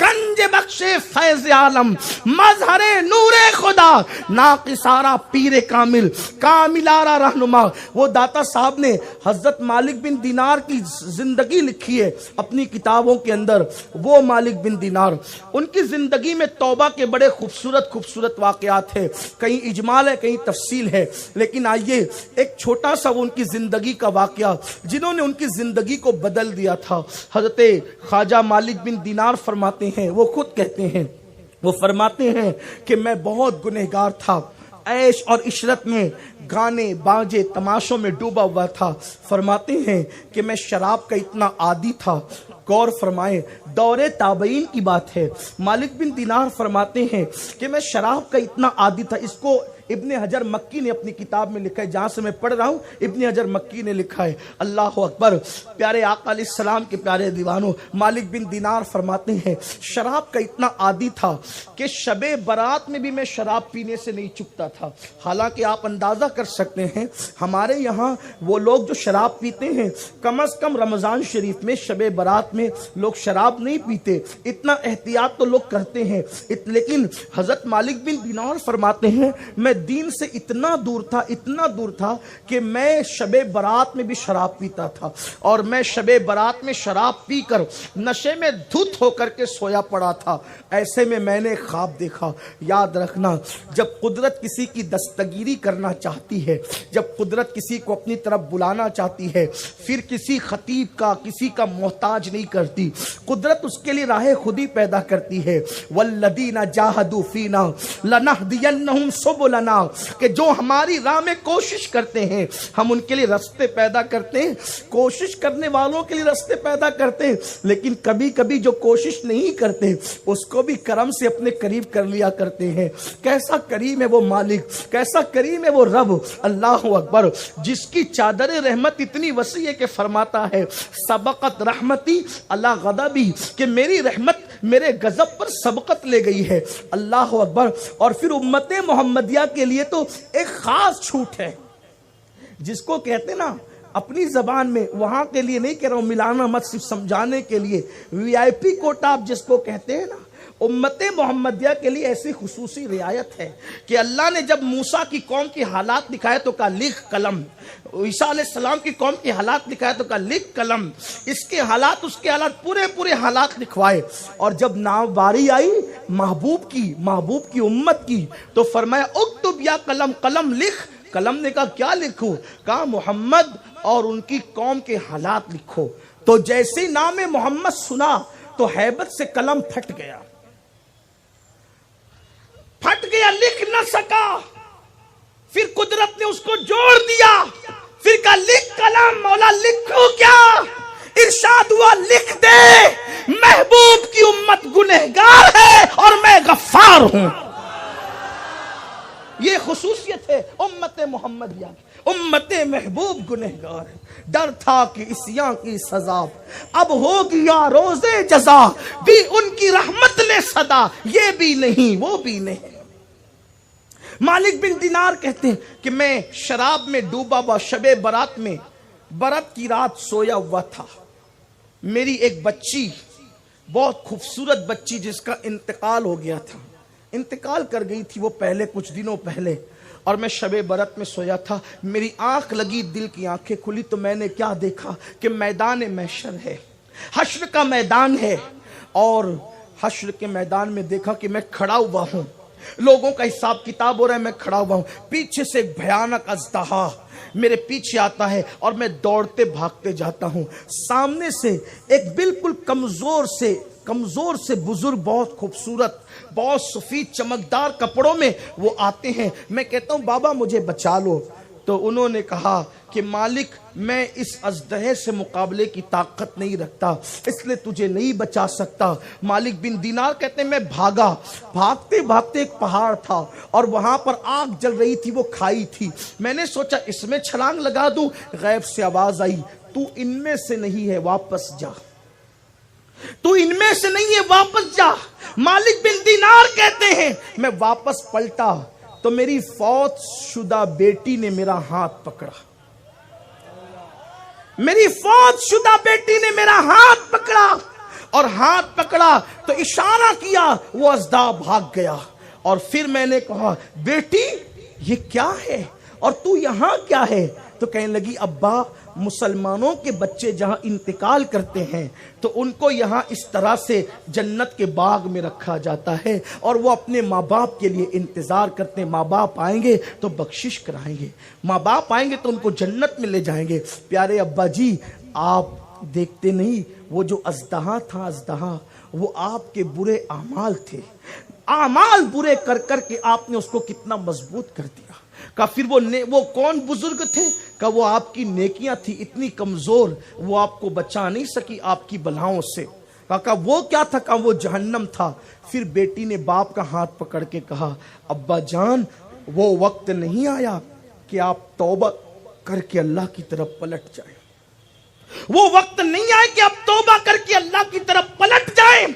گنج نقش فیض عالم مظہر نور خدا ناقصارا پیر کامل کاملارا رہنما. وہ داتا صاحب نے حضرت مالک بن دینار کی زندگی لکھی ہے اپنی کتابوں کے اندر. وہ مالک بن دینار، ان کی زندگی میں توبہ کے بڑے خوبصورت خوبصورت واقعات ہیں، کہیں اجمال ہے کہیں تفصیل ہے، لیکن آئیے ایک چھوٹا سا وہ ان کی زندگی کا واقعہ جنہوں نے ان کی زندگی کو بدل دیا تھا. حضرت خواجہ مالک بن دینار فرماتے ہیں، وہ خود کہتے ہیں، وہ فرماتے ہیں کہ میں بہت گنہگار تھا، عیش اور عشرت میں گانے باجے تماشوں میں ڈوبا ہوا تھا. فرماتے ہیں کہ میں شراب کا اتنا عادی تھا. غور فرمائیں، دور تابعین کی بات ہے. مالک بن دینار فرماتے ہیں کہ میں شراب کا اتنا عادی تھا. اس کو ابن حجر مکی نے اپنی کتاب میں لکھا ہے، جہاں سے میں پڑھ رہا ہوں ابن حجر مکی نے لکھا ہے. اللہ اکبر. پیارے آقا علیہ السلام کے پیارے دیوانوں، مالک بن دینار فرماتے ہیں شراب کا اتنا عادی تھا کہ شب برات میں بھی میں شراب پینے سے نہیں چکتا تھا. حالانکہ آپ اندازہ کر سکتے ہیں ہمارے یہاں وہ لوگ جو شراب پیتے ہیں کم از کم رمضان شریف میں شب برات میں لوگ شراب نہیں پیتے، اتنا احتیاط تو لوگ کرتے ہیں. لیکن حضرت مالک بن دینار فرماتے ہیں میں دین سے اتنا دور تھا کہ میں شب برات میں بھی شراب پیتا تھا، اور میں شب برات میں شراب پی کر نشے میں دھت ہو کر کے سویا پڑا تھا. ایسے میں نے خواب دیکھا. یاد رکھنا، جب قدرت کسی کی دستگیری کرنا چاہتی ہے، جب قدرت کسی کو اپنی طرف بلانا چاہتی ہے، پھر کسی خطیب کا کسی کا محتاج نہیں کرتی. قدرت اس کے لیے راہ خودی پیدا کرتی ہے. والذین جاہدوا فینا لنہدینہم سبلنا، کہ جو ہماری راہ میں کوشش کرتے ہیں ہم ان کے لیے راستے پیدا کرتے ہیں. کوشش کرنے والوں کے لیے راستے پیدا کرتے ہیں، لیکن کبھی کبھی جو کوشش نہیں کرتے اس کو بھی کرم سے اپنے قریب کر لیا کرتے ہیں. کیسا کریم ہے وہ مالک، کیسا کریم ہے وہ رب. اللہ اکبر. جس کی چادر رحمت اتنی وسیع ہے کہ فرماتا ہے سبقت رحمتی اللہ غضبی، کہ میری رحمت میرے غضب پر سبقت لے گئی ہے. اللہ اکبر. اور پھر امت محمدیہ کے لیے تو ایک خاص چھوٹ ہے جس کو کہتے نا اپنی زبان میں، وہاں کے لیے نہیں کہہ رہا ہوں، ملانا مت، صرف سمجھانے کے لیے، وی آئی پی کوٹا آپ جس کو کہتے ہیں نا، امت محمدیہ کے لیے ایسی خصوصی رعایت ہے کہ اللہ نے جب موسیٰ کی قوم کی حالات دکھائے تو کہا لکھ قلم. عیسیٰ علیہ السلام کی قوم کی حالات دکھائے تو کہا لکھ قلم. اس کے حالات اس کے حالات پورے حالات لکھوائے. اور جب باری آئی محبوب کی امت کی تو فرمایا اکتب یا قلم، قلم لکھ. قلم نے کہا کیا لکھوں؟ کہا محمد اور ان کی قوم کے حالات لکھو. تو جیسے نام محمد سنا تو ہیبت سے قلم پھٹ گیا، لکھ نہ سکا. پھر قدرت نے اس کو جوڑ دیا، پھر کہا لکھ قلم. مولا لکھو کیا؟ ارشاد ہوا لکھ دے محبوب کی امت گنہگار ہے اور میں غفار ہوں. یہ خصوصیت ہے امت محمدیہ کی. امت محبوب گنہگار ہے. ڈر تھا کہ عصیاں کی سزا اب ہو گیا روز جزا، بھی ان کی رحمت نے صدا، یہ بھی نہیں وہ بھی نہیں. مالک بن دینار کہتے ہیں کہ میں شراب میں ڈوبا ہوا شب برات میں، برات کی رات سویا ہوا تھا. میری ایک بچی، بہت خوبصورت بچی جس کا انتقال ہو گیا تھا، انتقال کر گئی تھی وہ پہلے کچھ دنوں پہلے، اور میں شب برات میں سویا تھا. میری آنکھ لگی، دل کی آنکھیں کھلی تو میں نے کیا دیکھا کہ میدان محشر ہے، حشر کا میدان ہے. اور حشر کے میدان میں دیکھا کہ میں کھڑا ہوا ہوں، لوگوں کا حساب کتاب ہو رہا ہے، میں کھڑا ہوا ہوں. پیچھے سے ایک بھیانک اژدہا میرے پیچھے آتا ہے اور میں دوڑتے بھاگتے جاتا ہوں. سامنے سے ایک بالکل کمزور سے بزرگ، بہت خوبصورت، بہت سفید چمکدار کپڑوں میں وہ آتے ہیں. میں کہتا ہوں بابا مجھے بچا لو. تو انہوں نے کہا کہ مالک میں اس اژدہے سے مقابلے کی طاقت نہیں رکھتا، اس لیے تجھے نہیں بچا سکتا. مالک بن دینار کہتے ہیں میں بھاگا، بھاگتے بھاگتے ایک پہاڑ تھا اور وہاں پر آگ جل رہی تھی، وہ کھائی تھی. میں نے سوچا اس میں چھلانگ لگا دوں. غیب سے آواز آئی تو ان میں سے نہیں ہے، واپس جا. تو ان میں سے نہیں ہے، واپس جا. مالک بن دینار کہتے ہیں میں واپس پلٹا تو میری فوت شدہ بیٹی نے میرا ہاتھ پکڑا. میری فوت شدہ بیٹی نے میرا ہاتھ پکڑا اور ہاتھ پکڑا تو اشارہ کیا، وہ اژدھا بھاگ گیا۔ اور پھر میں نے کہا بیٹی یہ کیا ہے اور تو یہاں کیا ہے؟ تو کہنے لگی ابا مسلمانوں کے بچے جہاں انتقال کرتے ہیں تو ان کو یہاں اس طرح سے جنت کے باغ میں رکھا جاتا ہے اور وہ اپنے ماں باپ کے لیے انتظار کرتے ہیں، ماں باپ آئیں گے تو بخشش کرائیں گے، ماں باپ آئیں گے تو ان کو جنت میں لے جائیں گے۔ پیارے ابا جی آپ دیکھتے نہیں وہ جو اژدہا تھا، اژدہا وہ آپ کے برے اعمال تھے، اعمال برے کر کر کے آپ نے اس کو کتنا مضبوط کر دیا۔ کہا پھر وہ کون بزرگ تھے؟ کہا وہ آپ کی نیکیاں تھی اتنی کمزور، وہ آپ کو بچا نہیں سکی آپ کی بلاؤں سے۔ کہا وہ کیا تھا؟ کہا وہ جہنم تھا۔ پھر بیٹی نے باپ کا ہاتھ پکڑ کے کہا ابا جان وہ وقت نہیں آیا کہ آپ توبہ کر کے اللہ کی طرف پلٹ جائیں، وہ وقت نہیں آئے کہ آپ توبہ کر کے اللہ کی طرف پلٹ جائیں۔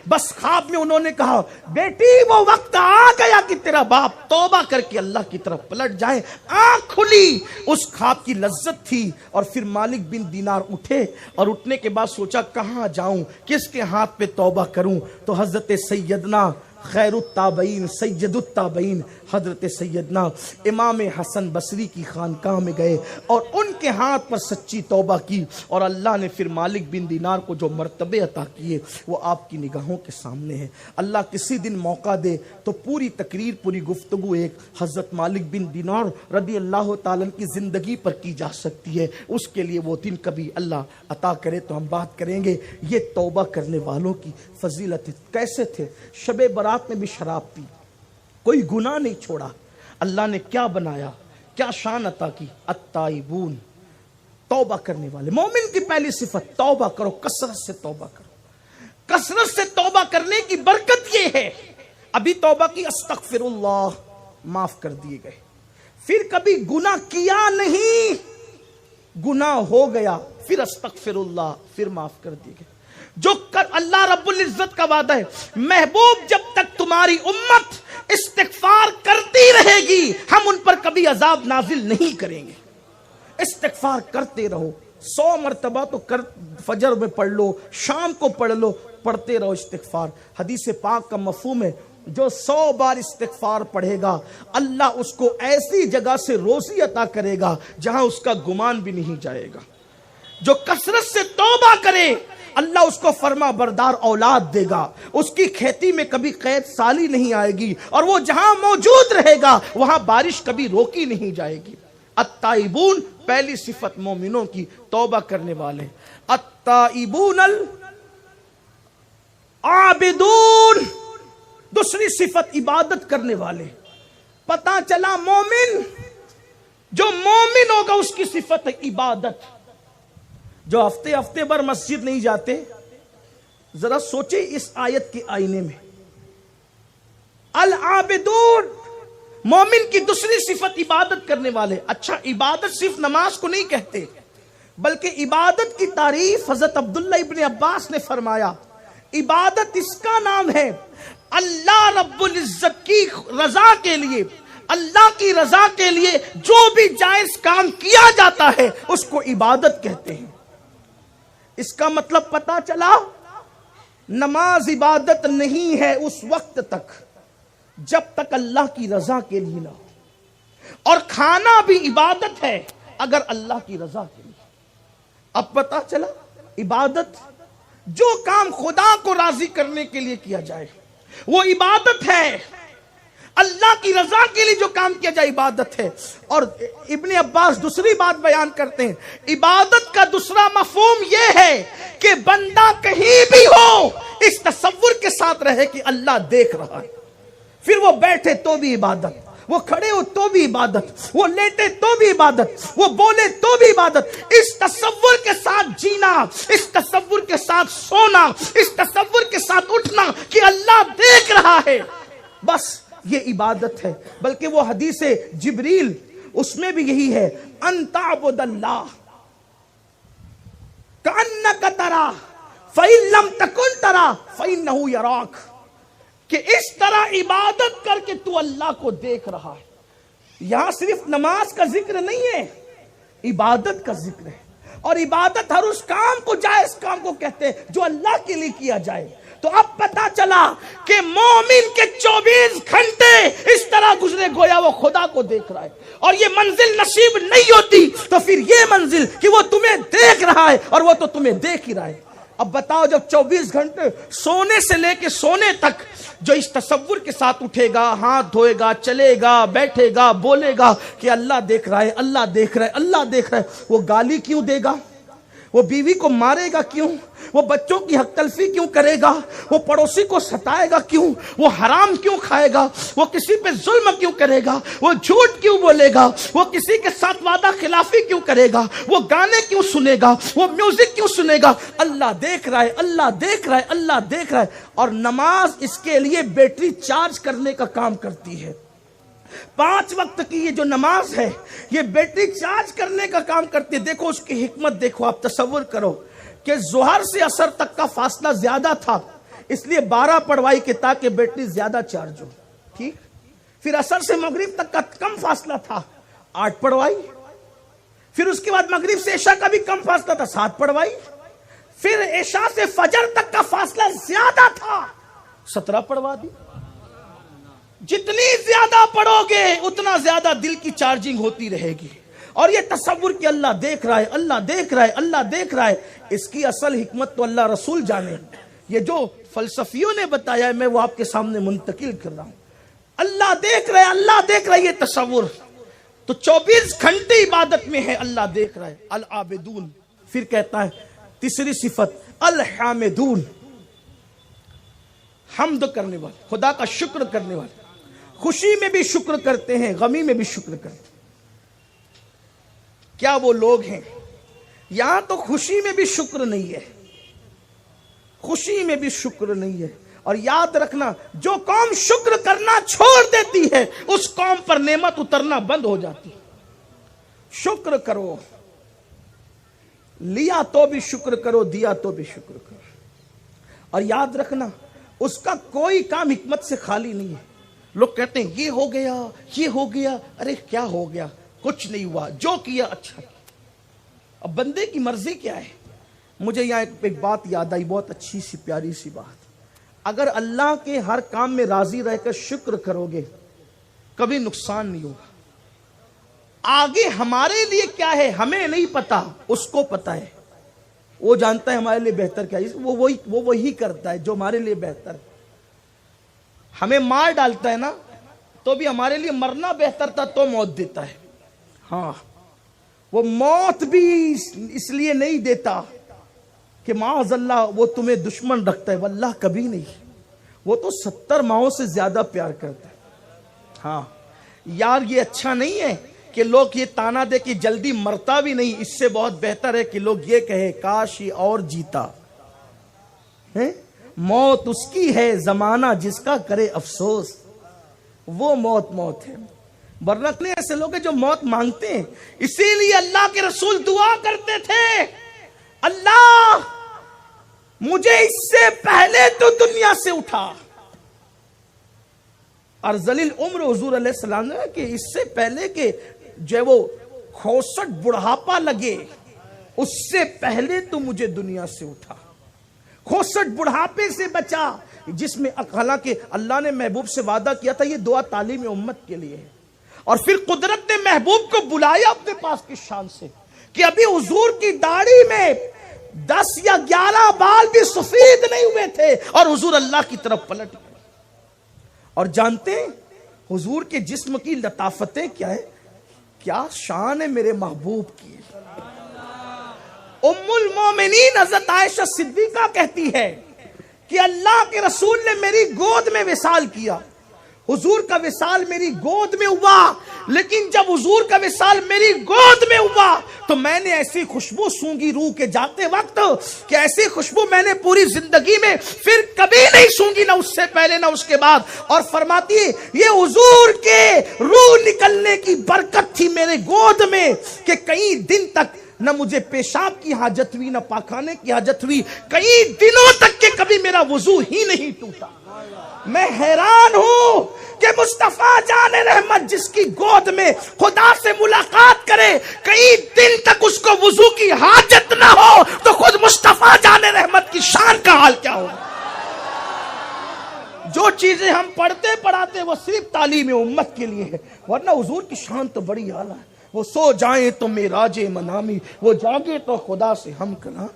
بس خواب میں انہوں نے کہا بیٹی وہ وقت آ گیا کہ تیرا باپ توبہ کر کے اللہ کی طرف پلٹ جائے۔ آنکھ کھلی، اس خواب کی لذت تھی۔ اور پھر مالک بن دینار اٹھے اور اٹھنے کے بعد سوچا کہاں جاؤں، کس کے ہاتھ پہ توبہ کروں؟ تو حضرت سیدنا خیر التابعین سید التابعین حضرت سیدنا امام حسن بصری کی خانقاہ میں گئے اور ان کے ہاتھ پر سچی توبہ کی، اور اللہ نے پھر مالک بن دینار کو جو مرتبے عطا کیے وہ آپ کی نگاہوں کے سامنے ہے۔ اللہ کسی دن موقع دے تو پوری تقریر، پوری گفتگو ایک حضرت مالک بن دینار رضی اللہ تعالیٰ کی زندگی پر کی جا سکتی ہے، اس کے لیے وہ دن کبھی اللہ عطا کرے تو ہم بات کریں گے۔ یہ توبہ کرنے والوں کی فضیلت کیسے تھے؟ شب برات میں بھی شراب پی، کوئی گناہ نہیں چھوڑا، اللہ نے کیا بنایا، کیا شان عطا کی؟ التائبون، توبہ کرنے والے۔ مومن کی پہلی صفت توبہ کرو، کثرت سے توبہ کرو۔ کثرت سے توبہ کرنے کی برکت یہ ہے، ابھی توبہ کی استغفر اللہ، معاف کر دیے گئے۔ پھر کبھی گناہ کیا نہیں، گناہ ہو گیا، پھر استغفر اللہ، پھر معاف کر دیے گئے۔ جو اللہ رب العزت کا وعدہ ہے، محبوب جب تک تمہاری امت استغفار کرتی رہے گی ہم ان پر کبھی عذاب نازل نہیں کریں گے۔ استغفار کرتے رہو، 100 مرتبہ تو فجر میں پڑھ لو، شام کو پڑھ لو، پڑھتے رہو استغفار۔ حدیث پاک کا مفہوم ہے جو 100 بار استغفار پڑھے گا اللہ اس کو ایسی جگہ سے روزی عطا کرے گا جہاں اس کا گمان بھی نہیں جائے گا۔ جو کثرت سے توبہ کرے اللہ اس کو فرما بردار اولاد دے گا، اس کی کھیتی میں کبھی قید سالی نہیں آئے گی، اور وہ جہاں موجود رہے گا وہاں بارش کبھی روکی نہیں جائے گی۔ التائبون پہلی صفت مومنوں کی، توبہ کرنے والے۔ التائبون العابدون دوسری صفت عبادت کرنے والے۔ پتا چلا مومن، جو مومن ہوگا اس کی صفت ہے عبادت۔ جو ہفتے ہفتے بھر مسجد نہیں جاتے، ذرا سوچیں اس آیت کے آئینے میں۔ العابدون مومن کی دوسری صفت عبادت کرنے والے۔ اچھا عبادت صرف نماز کو نہیں کہتے، بلکہ عبادت کی تعریف حضرت عبداللہ ابن عباس نے فرمایا، عبادت اس کا نام ہے اللہ رب العزت کی رضا کے لیے، اللہ کی رضا کے لیے جو بھی جائز کام کیا جاتا ہے اس کو عبادت کہتے ہیں۔ اس کا مطلب پتا چلا نماز عبادت نہیں ہے اس وقت تک جب تک اللہ کی رضا کے لیے نہ ہو، اور کھانا بھی عبادت ہے اگر اللہ کی رضا کے لیے۔ اب پتا چلا عبادت جو کام خدا کو راضی کرنے کے لیے کیا جائے وہ عبادت ہے، اللہ کی رضا کے لیے جو کام کیا جائے عبادت ہے۔ اور ابن عباس دوسری بات بیان کرتے ہیں، عبادت کا دوسرا مفہوم یہ ہے کہ بندہ کہیں بھی ہو اس تصور کے ساتھ رہے کہ اللہ دیکھ رہا ہے، پھر وہ بیٹھے تو بھی عبادت، وہ کھڑے ہو تو بھی عبادت، وہ لیٹے تو بھی عبادت، وہ بولے تو بھی عبادت۔ اس تصور کے ساتھ جینا، اس تصور کے ساتھ سونا، اس تصور کے ساتھ اٹھنا کہ اللہ دیکھ رہا ہے، بس یہ عبادت ہے۔ بلکہ وہ حدیث جبریل اس میں بھی یہی ہے، ان تعبد اللہ کأنک تراہ فإن لم تکن تراہ فإنہ یراک، کہ اس طرح عبادت کر کے تو اللہ کو دیکھ رہا ہے۔ یہاں صرف نماز کا ذکر نہیں ہے، عبادت کا ذکر ہے۔ اور عبادت ہر اس کام کو جائز کام کو کہتے ہیں جو اللہ کے لیے کیا جائے. تو اب پتا چلا کہ مومن کے 24 گھنٹے اس طرح گزرے گویا وہ خدا کو دیکھ رہا ہے. اور یہ منزل نصیب نہیں ہوتی تو پھر یہ منزل کہ وہ تمہیں دیکھ رہا ہے اور وہ تو تمہیں دیکھ ہی رہا ہے. اب بتاؤ جب 24 گھنٹے سونے سے لے کے سونے تک جو اس تصور کے ساتھ اٹھے گا, ہاتھ دھوئے گا, چلے گا, بیٹھے گا, بولے گا کہ اللہ دیکھ رہا ہے, اللہ دیکھ رہا ہے, اللہ دیکھ رہا ہے, وہ گالی کیوں دے گا؟ وہ بیوی کو مارے گا کیوں؟ وہ بچوں کی حق تلفی کیوں کرے گا؟ وہ پڑوسی کو ستائے گا کیوں؟ وہ حرام کیوں کھائے گا؟ وہ کسی پہ ظلم کیوں کرے گا؟ وہ جھوٹ کیوں بولے گا؟ وہ کسی کے ساتھ وعدہ خلافی کیوں کرے گا؟ وہ گانے کیوں سنے گا؟ وہ میوزک کیوں سنے گا؟ اللہ دیکھ رہا ہے, اللہ دیکھ رہا ہے, اللہ دیکھ رہا ہے. اور نماز اس کے لیے بیٹری چارج کرنے کا کام کرتی ہے. 5 وقت کی یہ جو نماز ہے یہ بیٹری چارج کرنے کا کام کرتی ہے. دیکھو اس کی حکمت دیکھو. آپ تصور کرو کہ ظہر سے عصر تک کا فاصلہ زیادہ تھا, اس لیے 12 پڑھوائی کے تاکہ بیٹری زیادہ چارج ہو. ٹھیک. پھر عصر سے مغرب تک کا کم فاصلہ تھا, 8 پڑھوائی. پھر اس کے بعد مغرب سے عشاء کا بھی کم فاصلہ تھا, 7 پڑھوائی. پھر عشاء سے فجر تک کا فاصلہ زیادہ تھا, 17 پڑھوا دی. جتنی زیادہ پڑھو گے اتنا زیادہ دل کی چارجنگ ہوتی رہے گی. اور یہ تصور کہ اللہ دیکھ رہا ہے, اللہ دیکھ رہا ہے, اللہ دیکھ رہا ہے, اس کی اصل حکمت تو اللہ رسول جانے. یہ جو فلسفیوں نے بتایا ہے میں وہ آپ کے سامنے منتقل کر رہا ہوں. اللہ دیکھ رہا ہے, اللہ دیکھ رہا ہے, یہ تصور. تو 24 گھنٹے عبادت میں ہے, اللہ دیکھ رہا ہے. العابدون. پھر کہتا ہے تیسری صفت الحامدون, حمد کرنے والے, خدا کا شکر کرنے والے. خوشی میں بھی شکر کرتے ہیں, غمی میں بھی شکر کرتے ہیں. کیا وہ لوگ ہیں؟ یہاں تو خوشی میں بھی شکر نہیں ہے, خوشی میں بھی شکر نہیں ہے. اور یاد رکھنا جو قوم شکر کرنا چھوڑ دیتی ہے اس قوم پر نعمت اترنا بند ہو جاتی. شکر کرو, لیا تو بھی شکر کرو, دیا تو بھی شکر کرو. اور یاد رکھنا اس کا کوئی کام حکمت سے خالی نہیں ہے. لوگ کہتے ہیں یہ ہو گیا, یہ ہو گیا. ارے کیا ہو گیا؟ کچھ نہیں ہوا, جو کیا اچھا. اب بندے کی مرضی کیا ہے؟ مجھے یہاں ایک بات یاد آئی, بہت اچھی سی پیاری سی بات. اگر اللہ کے ہر کام میں راضی رہ کر شکر کرو گے کبھی نقصان نہیں ہوگا. آگے ہمارے لیے کیا ہے ہمیں نہیں پتا, اس کو پتا ہے. وہ جانتا ہے ہمارے لیے بہتر کیا ہے, وہ وہی کرتا ہے جو ہمارے لیے بہتر ہے. ہمیں مار ڈالتا ہے نا تو بھی ہمارے لیے مرنا بہتر تھا تو موت دیتا ہے. ہاں, وہ موت بھی اس لیے نہیں دیتا کہ معاذ اللہ وہ تمہیں دشمن رکھتا ہے, واللہ کبھی نہیں. وہ تو 70 ماؤں سے زیادہ پیار کرتا ہے. ہاں یار, یہ اچھا نہیں ہے کہ لوگ یہ تانا دے کہ جلدی مرتا بھی نہیں. اس سے بہت بہتر ہے کہ لوگ یہ کہے کاش ہی اور جیتا. موت اس کی ہے, زمانہ جس کا کرے افسوس. وہ موت ہے. ورنہ ایسے لوگ ہیں جو موت مانگتے ہیں. اسی لیے اللہ کے رسول دعا کرتے تھے, اللہ مجھے اس سے پہلے تو دنیا سے اٹھا. ارذل العمر حضور علیہ السلام نے کہ اس سے پہلے کہ جو وہ 66 بڑھاپا لگے اس سے پہلے تو مجھے دنیا سے اٹھا. 66 بڑھاپے سے بچا, جس میں حالانکہ اللہ نے محبوب سے وعدہ کیا تھا یہ دعا تعلیم امت کے لیے ہے. اور پھر قدرت نے محبوب کو بلایا اپنے پاس کی شان سے کہ ابھی حضور کی داڑھی میں 10 یا 11 بال بھی سفید نہیں ہوئے تھے اور حضور اللہ کی طرف پلٹ گئے. اور جانتے ہیں حضور کے جسم کی لطافتیں کیا ہے, کیا شان ہے میرے محبوب کی. ام المومنین حضرت عائشہ صدیقہ کہتی ہے کہ اللہ کے رسول نے میری گود میں وصال کیا. حضور کا وصال میری گود میں ہوا, لیکن جب حضور کا وصال میری گود میں ہوا تو میں نے ایسی خوشبو سونگی روح کے جاتے وقت کہ ایسی خوشبو میں نے پوری زندگی میں پھر کبھی نہیں سونگی, نہ اس سے پہلے نہ اس کے بعد. اور فرماتی ہے یہ حضور کے روح نکلنے کی برکت تھی میرے گود میں کہ کئی دن تک نہ مجھے پیشاب کی حاجت ہوئی, نہ پاخانے کی حاجت ہوئی. کئی دنوں تک کہ کبھی میرا وضو ہی نہیں ٹوٹا. میں حیران ہوں کہ مصطفیٰ جان رحمت جس کی گود میں خدا سے ملاقات کرے کئی دن تک اس کو وضو کی حاجت نہ ہو تو خود مصطفیٰ جان رحمت کی شان کا حال کیا ہوگا؟ جو چیزیں ہم پڑھتے پڑھاتے وہ صرف تعلیم امت کے لیے ہے، ورنہ حضور کی شان تو بڑی اعلیٰ ہے۔ وہ سو جائیں تو معراج منامی، وہ جاگے تو خدا سے ہم کلام،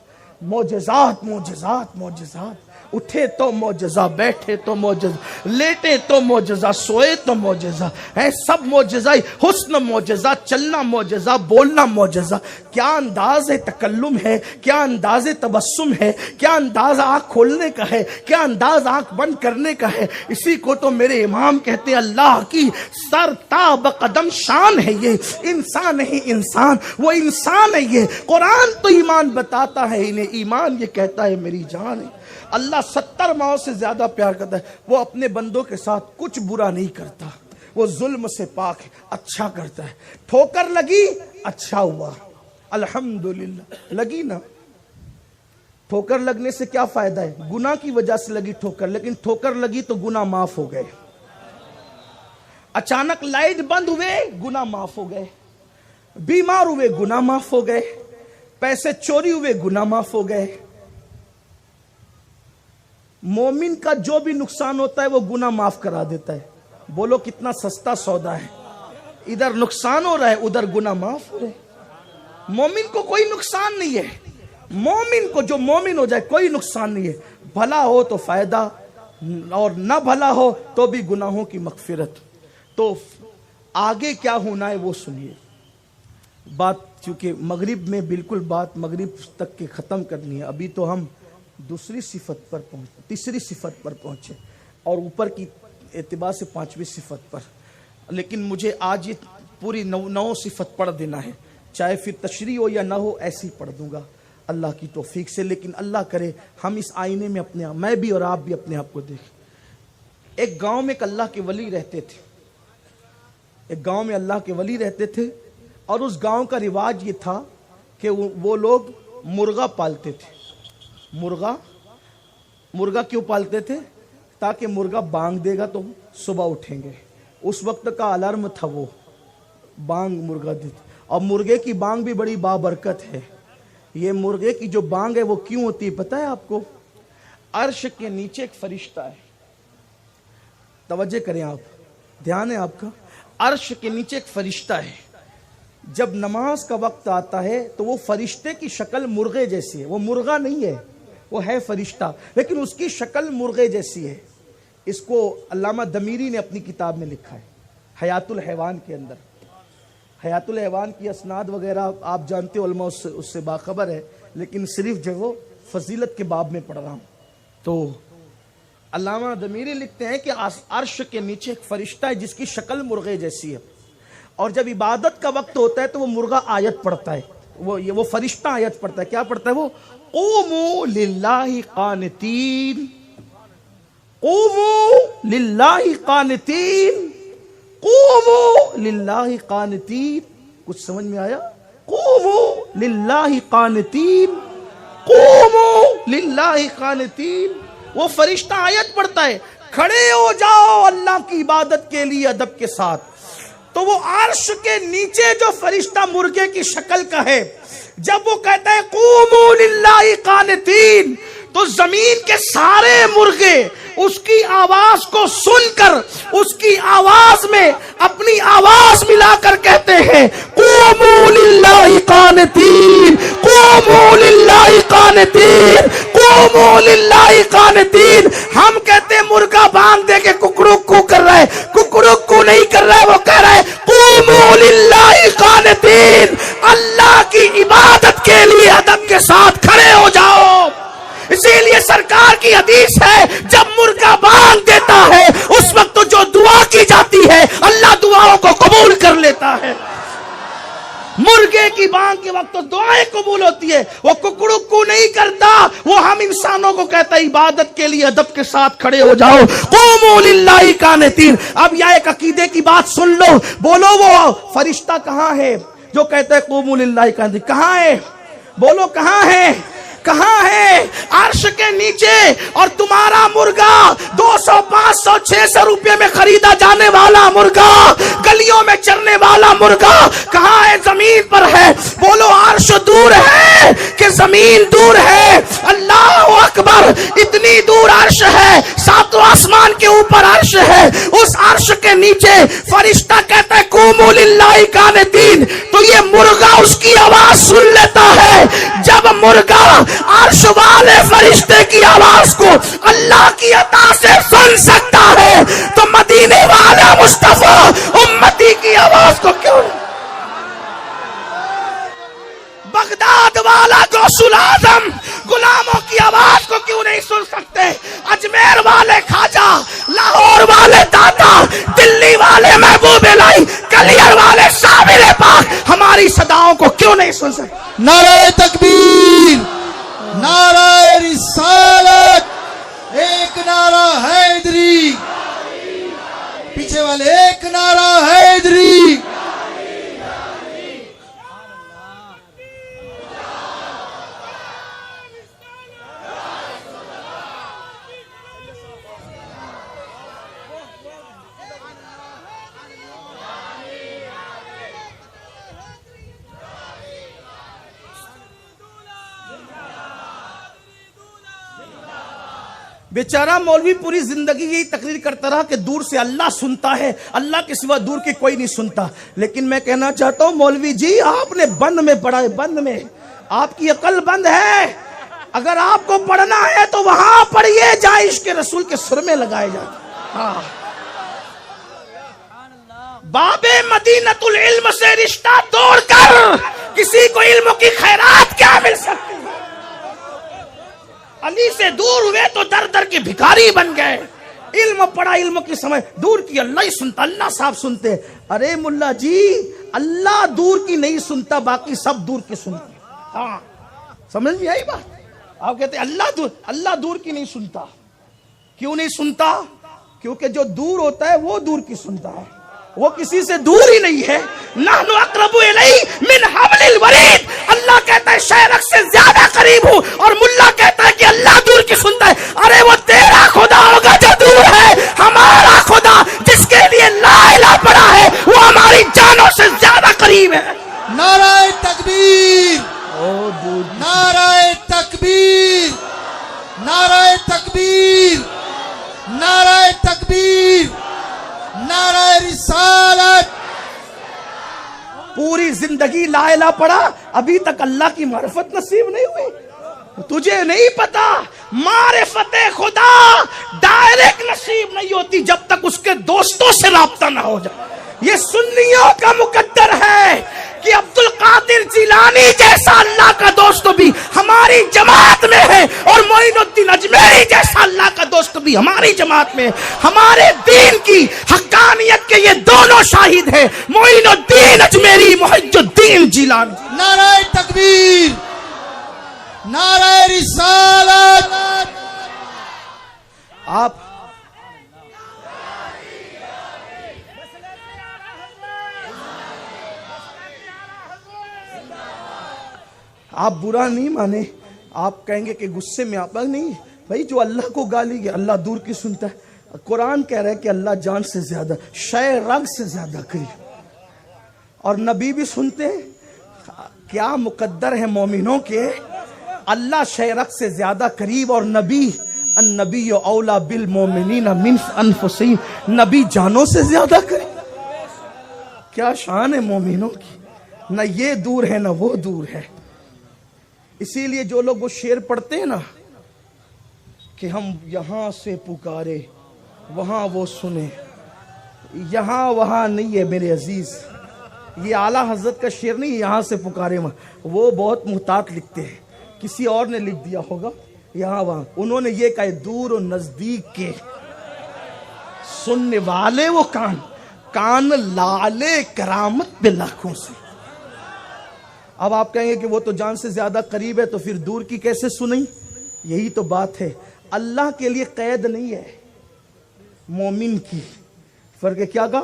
معجزات معجزات معجزات، اٹھے تو معجزہ، بیٹھے تو معجزہ، لیٹے تو معجزہ، سوئے تو معجزہ ہے، سب معجزہ، حسن معجزہ، چلنا معجزہ، بولنا معجزہ۔ کیا انداز تکلم ہے، کیا انداز تبسم ہے، کیا انداز آنکھ کھولنے کا ہے، کیا انداز آنکھ بند کرنے کا ہے۔ اسی کو تو میرے امام کہتے ہیں اللہ کی سر تا بقدم شان ہے، یہ انسان نہیں انسان، وہ انسان ہے یہ۔ قرآن تو ایمان بتاتا ہے انہیں، ایمان یہ کہتا ہے میری جان ہے۔ اللہ 70 ماؤں سے زیادہ پیار کرتا ہے، وہ اپنے بندوں کے ساتھ کچھ برا نہیں کرتا، وہ ظلم سے پاک ہے، اچھا کرتا ہے۔ ٹھوکر لگی اچھا ہوا، الحمدللہ لگی نا۔ ٹھوکر لگنے سے کیا فائدہ ہے؟ گناہ کی وجہ سے لگی ٹھوکر، لیکن ٹھوکر لگی تو گناہ معاف ہو گئے۔ اچانک لائٹ بند ہوئے گناہ معاف ہو گئے، بیمار ہوئے گناہ معاف ہو گئے، پیسے چوری ہوئے گناہ معاف ہو گئے۔ مومن کا جو بھی نقصان ہوتا ہے وہ گناہ معاف کرا دیتا ہے۔ بولو کتنا سستا سودا ہے، ادھر نقصان ہو رہا ہے ادھر گناہ معاف ہو رہے۔ مومن کو کوئی نقصان نہیں ہے، مومن کو جو مومن ہو جائے کوئی نقصان نہیں ہے، بھلا ہو تو فائدہ اور نہ بھلا ہو تو بھی گناہوں کی مغفرت۔ تو آگے کیا ہونا ہے وہ سنیے بات، کیونکہ مغرب میں بالکل بات مغرب تک کے ختم کرنی ہے۔ ابھی تو ہم دوسری صفت پر پہنچے، تیسری صفت پر پہنچے اور اوپر کی اعتبار سے 5ویں صفت پر، لیکن مجھے آج یہ پوری 9 صفت پڑھ دینا ہے، چاہے پھر تشریح ہو یا نہ ہو ایسی پڑھ دوں گا اللہ کی توفیق سے۔ لیکن اللہ کرے ہم اس آئینے میں اپنے آپ، میں بھی اور آپ بھی اپنے آپ کو دیکھیں۔ ایک گاؤں میں ایک اللہ کے ولی رہتے تھے، ایک گاؤں میں اللہ کے ولی رہتے تھے، اور اس گاؤں کا رواج یہ تھا کہ وہ لوگ مرغا پالتے تھے۔ مرغا کیوں پالتے تھے؟ تاکہ مرغا بانگ دے گا تو صبح اٹھیں گے۔ اس وقت کا الارم تھا وہ بانگ مرغا دیتے، اور مرغے کی بانگ بھی بڑی بابرکت ہے۔ یہ مرغے کی جو بانگ ہے وہ کیوں ہوتی ہے پتہ ہے آپ کو؟ عرش کے نیچے ایک فرشتہ ہے، توجہ کریں آپ، دھیان ہے آپ کا۔ عرش کے نیچے ایک فرشتہ ہے، جب نماز کا وقت آتا ہے تو وہ فرشتے کی شکل مرغے جیسی ہے، وہ مرغا نہیں ہے، وہ ہے فرشتہ، لیکن اس کی شکل مرغے جیسی ہے۔ اس کو علامہ دمیری نے اپنی کتاب میں لکھا ہے، حیات الحیوان کے اندر۔ حیات الحیوان کی اسناد وغیرہ آپ جانتے ہو، علماء اس سے باخبر ہے، لیکن صرف جو وہ فضیلت کے باب میں پڑھ رہا ہوں۔ تو علامہ دمیری لکھتے ہیں کہ عرش کے نیچے ایک فرشتہ ہے جس کی شکل مرغے جیسی ہے، اور جب عبادت کا وقت ہوتا ہے تو وہ مرغا آیت پڑھتا ہے، وہ فرشتہ آیت پڑھتا ہے۔ کیا پڑھتا ہے وہ؟ قوموا للہ قانتین، قوموا للہ قانتین، قوموا للہ قانتین۔ کچھ سمجھ میں آیا؟ قوموا للہ قانتین، قوموا للہ قانتین۔ وہ فرشتہ آیت پڑھتا ہے، کھڑے ہو جاؤ اللہ کی عبادت کے لیے ادب کے ساتھ۔ تو وہ عرش کے نیچے جو فرشتہ مرغے کی شکل کا ہے، جب وہ کہتا ہے قوموا للہ قانتین، تو زمین کے سارے مرغے اس کی آواز کو سن کر اس کی آواز میں اپنی آواز ملا کر کہتے ہیں قوموا للہ قانتین، قوموا للہ قانتین، قوموا للہ قانتین۔ ہم کہتے ہیں مرغا بانگ دے کے ککڑکو کر رہا ہے، ککڑکو نہیں کر رہا ہے، وہ کہہ رہا ہے قوموا للہ قانتین، اللہ کی عبادت کے لیے ادب کے ساتھ کھڑے ہو جاؤ۔ اسی لیے سرکار کی حدیث ہے جب مرغا بانگ دیتا ہے اس وقت جو دعا کی جاتی ہے اللہ دعاؤں کو قبول کر لیتا ہے۔ مرغے کی بانگ کے وقت تو دعائیں قبول ہوتی ہے، وہ ککڑکو نہیں کرتا، وہ ہم انسانوں کو کہتا ہے عبادت کے لیے ادب کے ساتھ کھڑے ہو جاؤ، قوموا للہ قانتین۔ اب یہ ایک عقیدے کی بات سن لو، بولو وہ فرشتہ کہاں ہے جو کہتا ہے قوموا للہ قانتین؟ کہاں ہے؟ بولو کہاں ہے؟ کہاں ہے؟ عرش کے نیچے۔ اور تمہارا مرغا 200 500 600 روپے میں خریدا جانے والا مرغا، گلیوں میں چرنے والا مرغا کہاں ہے؟ زمین پر ہے. بولو عرش دور ہے کہ زمین دور ہے؟ اللہ اکبر. اتنی دور عرش ہے، ساتوں آسمان کے اوپر عرش ہے. اس عرش کے نیچے فرشتہ کہتا ہے قوموا للہ قانتین. تو یہ مرغا اس کی آواز سن لیتا ہے. جب مرغا عرش والے فرشتے کی آواز کو اللہ کی عطا سے سن سکتا ہے تو مدینے والا مصطفیٰ امتی کی آواز کو کیوں نہیں؟ بغداد والا غوث العظم غلاموں کی آواز کو کیوں نہیں سن سکتے؟ اجمیر والے خواجہ، لاہور والے داتا، دلی والے محبوب الہی، کلیئر والے شامل پاک ہماری صداؤں کو کیوں نہیں سن سکتے؟ نعرہ تکبیر، نعرہ رسالت، ایک نعرہ حیدری، پیچھے والے ایک نعرہ حیدری. بیچارہ مولوی پوری زندگی یہی تقریر کرتا رہا کہ دور سے اللہ سنتا ہے، اللہ کے سوا دور کے کوئی نہیں سنتا. لیکن میں کہنا چاہتا ہوں مولوی جی آپ نے بند میں پڑھا ہے، بند میں. آپ کی عقل بند ہے. اگر آپ کو پڑھنا ہے تو وہاں پڑھیے جہاں عشق رسول کے سرمے لگائے جاتے. ہاں باب مدینۃ العلم سے رشتہ توڑ کر کسی کو علم کی خیرات کیا مل سکتی؟ علی سے دور ہوئے تو در در کے بھکاری بن گئے. علم پڑھا، علم کی سمجھ، دور کی اللہ ہی سنتا، اللہ صاحب سنتے. ارے ملا جی اللہ دور کی نہیں سنتا، باقی سب دور کی سنتے. ہاں سمجھ میں آئی بات؟ آپ کہتے ہیں اللہ دور کی نہیں سنتا. کیوں نہیں سنتا؟ کیونکہ جو دور ہوتا ہے وہ دور کی سنتا ہے، وہ کسی سے دور ہی نہیں ہے. نحن اقرب الیہ من حبل الورید. اللہ کہتا ہے شہرک سے زیادہ قریب ہوں، اور ملا کہتا ہے کہ اللہ دور کی سنتا ہے. ارے وہ تیرا خدا ہوگا جو دور ہے، ہمارا خدا جس کے لیے لا الہ پڑا ہے وہ ہماری جانوں سے زیادہ قریب ہے. نعرہ تکبیر، نعرہ تکبیر، نعرہ تکبیر، نعرہ تکبیر، نعرہ رسالت. پوری زندگی لا الہ پڑھا، ابھی تک اللہ کی معرفت نصیب نہیں ہوئی. تجھے نہیں پتا معرفت خدا ڈائریکٹ نصیب نہیں ہوتی جب تک اس کے دوستوں سے رابطہ نہ ہو جائے. یہ سنیوں کا مقدر ہے کہ عبد القادر جیلانی جیسا اللہ کا دوست بھی ہماری جماعت میں ہے، اور معین الدین اجمیری جیسا اللہ کا دوست بھی ہماری جماعت میں ہے. ہمارے دین کی حقانیت کے یہ دونوں شاہد ہیں، معین الدین اجمیری، محی الدین جیلانی. نعرہ تکبیر، نعرہ رسالت. آپ برا نہیں مانے، آپ کہیں گے کہ غصے میں آپ نہیں بھائی. جو اللہ کو گالی گیا اللہ دور کی سنتا ہے. قرآن کہہ رہا ہے کہ اللہ جان سے زیادہ، شے رگ سے زیادہ قریب، اور نبی بھی سنتے ہیں. کیا مقدر ہے مومنوں کے، اللہ شے رگ سے زیادہ قریب، اور نبی النبی اولا بالمومنین من انفسہم، نبی جانوں سے زیادہ قریب. کیا شان ہے مومنوں کی، نہ یہ دور ہے نہ وہ دور ہے. اسی لیے جو لوگ وہ شعر پڑھتے ہیں نا کہ ہم یہاں سے پکارے وہاں وہ سنے، یہاں وہاں نہیں ہے میرے عزیز. یہ اعلیٰ حضرت کا شعر نہیں، یہاں سے پکارے وہاں، وہ بہت محتاط لکھتے ہیں. کسی اور نے لکھ دیا ہوگا یہاں وہاں. انہوں نے یہ کہا دور و نزدیک کے سننے والے وہ کان لالے کرامت پہ لاکھوں سے. اب آپ کہیں گے کہ وہ تو جان سے زیادہ قریب ہے تو پھر دور کی کیسے سنیں؟ یہی تو بات ہے. اللہ کے لیے قید نہیں ہے، مومن کی فرق ہے. کیا کہا؟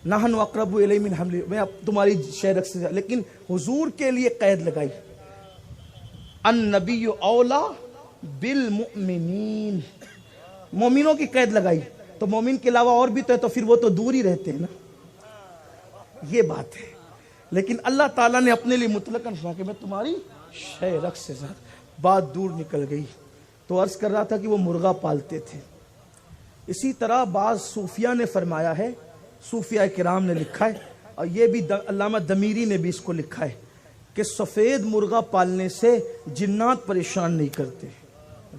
نحن اقرب الیہ من حبل، میں اب تمہاری شہرک سے، لیکن حضور کے لیے قید لگائی. النبی اولا بالمؤمنین، مومنوں کی قید لگائی. تو مومن کے علاوہ اور بھی تو ہے، تو پھر وہ تو دور ہی رہتے ہیں نا. یہ بات ہے. لیکن اللہ تعالیٰ نے اپنے لیے مطلقاً فرمایا کہ میں تمہاری شے رخ سے زیادہ. بات دور نکل گئی. تو عرض کر رہا تھا کہ وہ مرغا پالتے تھے. اسی طرح بعض صوفیہ نے فرمایا ہے، صوفیہ کرام نے لکھا ہے، اور یہ بھی علامہ دمیری نے بھی اس کو لکھا ہے کہ سفید مرغا پالنے سے جنات پریشان نہیں کرتے.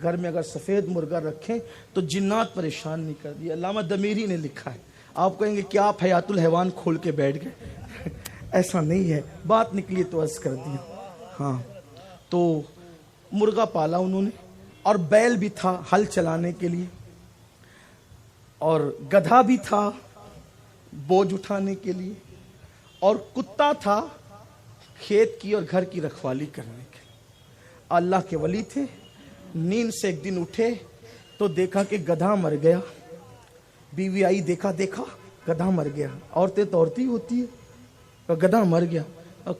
گھر میں اگر سفید مرغا رکھیں تو جنات پریشان نہیں کرتے. یہ علامہ دمیری نے لکھا ہے. آپ کہیں گے کیا آپ حیات الحیوان کھول کے بیٹھ گئے؟ ایسا نہیں ہے، بات نکلی تو عرض کر دیا. ہاں، تو مرغا پالا انہوں نے، اور بیل بھی تھا ہل چلانے کے لیے، اور گدھا بھی تھا بوجھ اٹھانے کے لیے، اور کتا تھا کھیت کی اور گھر کی رکھوالی کرنے کے لیے. اللہ کے ولی تھے. نیند سے ایک دن اٹھے تو دیکھا کہ گدھا مر گیا. بیوی آئی، دیکھا گدھا مر گیا. عورتیں تو عورتیں ہوتی ہے، گدھا مر گیا.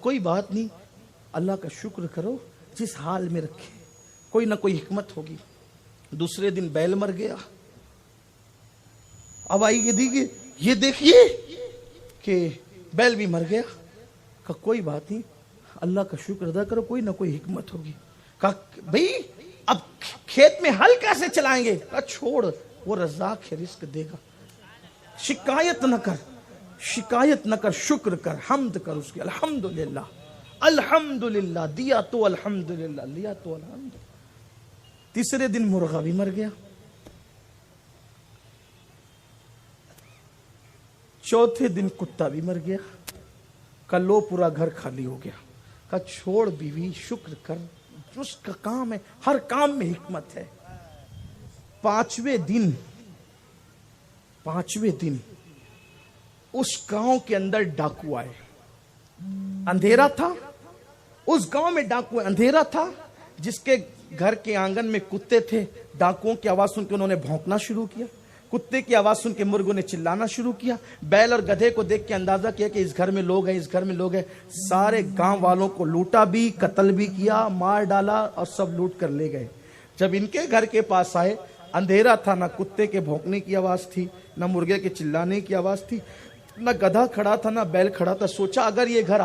کوئی بات نہیں، اللہ کا شکر کرو، جس حال میں رکھے کوئی نہ کوئی حکمت ہوگی. دوسرے دن بیل مر گیا. اب آئی یہ دیکھیے کہ بیل بھی مر گیا. کہا کوئی بات نہیں، اللہ کا شکر ادا کرو، کوئی نہ کوئی حکمت ہوگی. کہا بھئی اب کھیت میں ہل کیسے چلائیں گے؟ کہا چھوڑ، وہ رزاق ہے، رزق دے گا. شکایت نہ کر، شکر کر، حمد کر اس کی. الحمدللہ الحمدللہ، دیا تو الحمدللہ، لیا تو الحمدللہ. تیسرے دن مرغا بھی مر گیا. چوتھے دن کتا بھی مر گیا. کلو پورا گھر خالی ہو گیا. کہا چھوڑ بیوی، شکر کر، اس کا کام ہے، ہر کام میں حکمت ہے. پانچویں دن اس گاؤں کے اندر ڈاکو آئے. اندھیرا تھا اس گاؤں میں، ڈاکو اندھیرا تھا. جس کے گھر کے آنگن میں کتے تھے، ڈاکوؤں کی آواز سن کے انہوں نے بھونکنا شروع کیا. کتے کی آواز سن کے مرغوں نے چلانا شروع کیا. بیل اور گدھے کو دیکھ کے اندازہ کیا کہ اس گھر میں لوگ ہیں، اس گھر میں لوگ ہیں. سارے گاؤں والوں کو لوٹا بھی، قتل بھی کیا، مار ڈالا، اور سب لوٹ کر لے گئے. جب ان کے گھر کے پاس آئے، اندھیرا تھا، نہ کتے کے بھونکنے کی آواز تھی، نہ مرغے کے چلانے کی آواز تھی، نہ گدھا کھڑا تھا، نہ بیل کھڑا تھا. سوچا اگر یہ گھر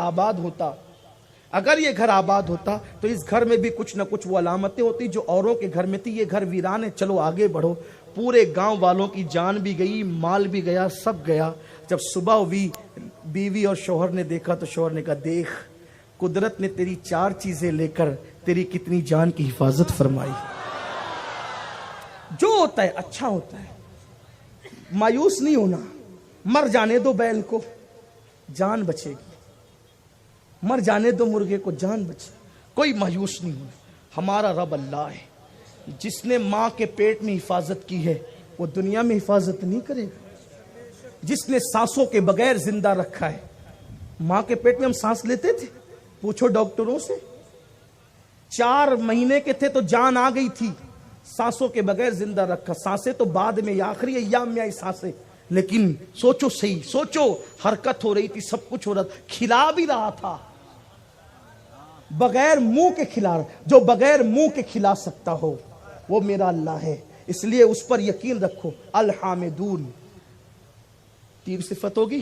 آباد ہوتا تو اس گھر میں بھی کچھ نہ کچھ وہ علامتیں ہوتی جو اوروں کے گھر میں تھی. یہ گھر ویران ہے، چلو آگے بڑھو. پورے گاؤں والوں کی جان بھی گئی، مال بھی گیا، سب گیا. جب صبح ہوئی، بیوی اور شوہر نے دیکھا تو شوہر نے کہا دیکھ، قدرت نے تیری 4 چیزیں لے کر تیری کتنی جان کی حفاظت فرمائی. جو ہوتا ہے اچھا ہوتا ہے، مایوس نہیں ہونا. مر جانے دو بیل کو، جان بچے گی. مر جانے دو مرغے کو، جان بچے. کوئی مایوس نہیں ہونا. ہمارا رب اللہ ہے، جس نے ماں کے پیٹ میں حفاظت کی ہے وہ دنیا میں حفاظت نہیں کرے گا. جس نے سانسوں کے بغیر زندہ رکھا ہے. ماں کے پیٹ میں ہم سانس لیتے تھے، پوچھو ڈاکٹروں سے. 4 مہینے کے تھے تو جان آ گئی تھی، سانسوں کے بغیر زندہ رکھا. سانسیں تو بعد میں، یا آخری ایام میں آئی سانسیں. لیکن سوچو صحیح، سوچو، حرکت ہو رہی تھی، سب کچھ ہو رہا تھا، کھلا بھی رہا تھا. بغیر منہ کے کھلا رہا. جو بغیر منہ کے کھلا سکتا ہو وہ میرا اللہ ہے. اس لیے اس پر یقین رکھو. الحامدون 3 صفت ہوگی.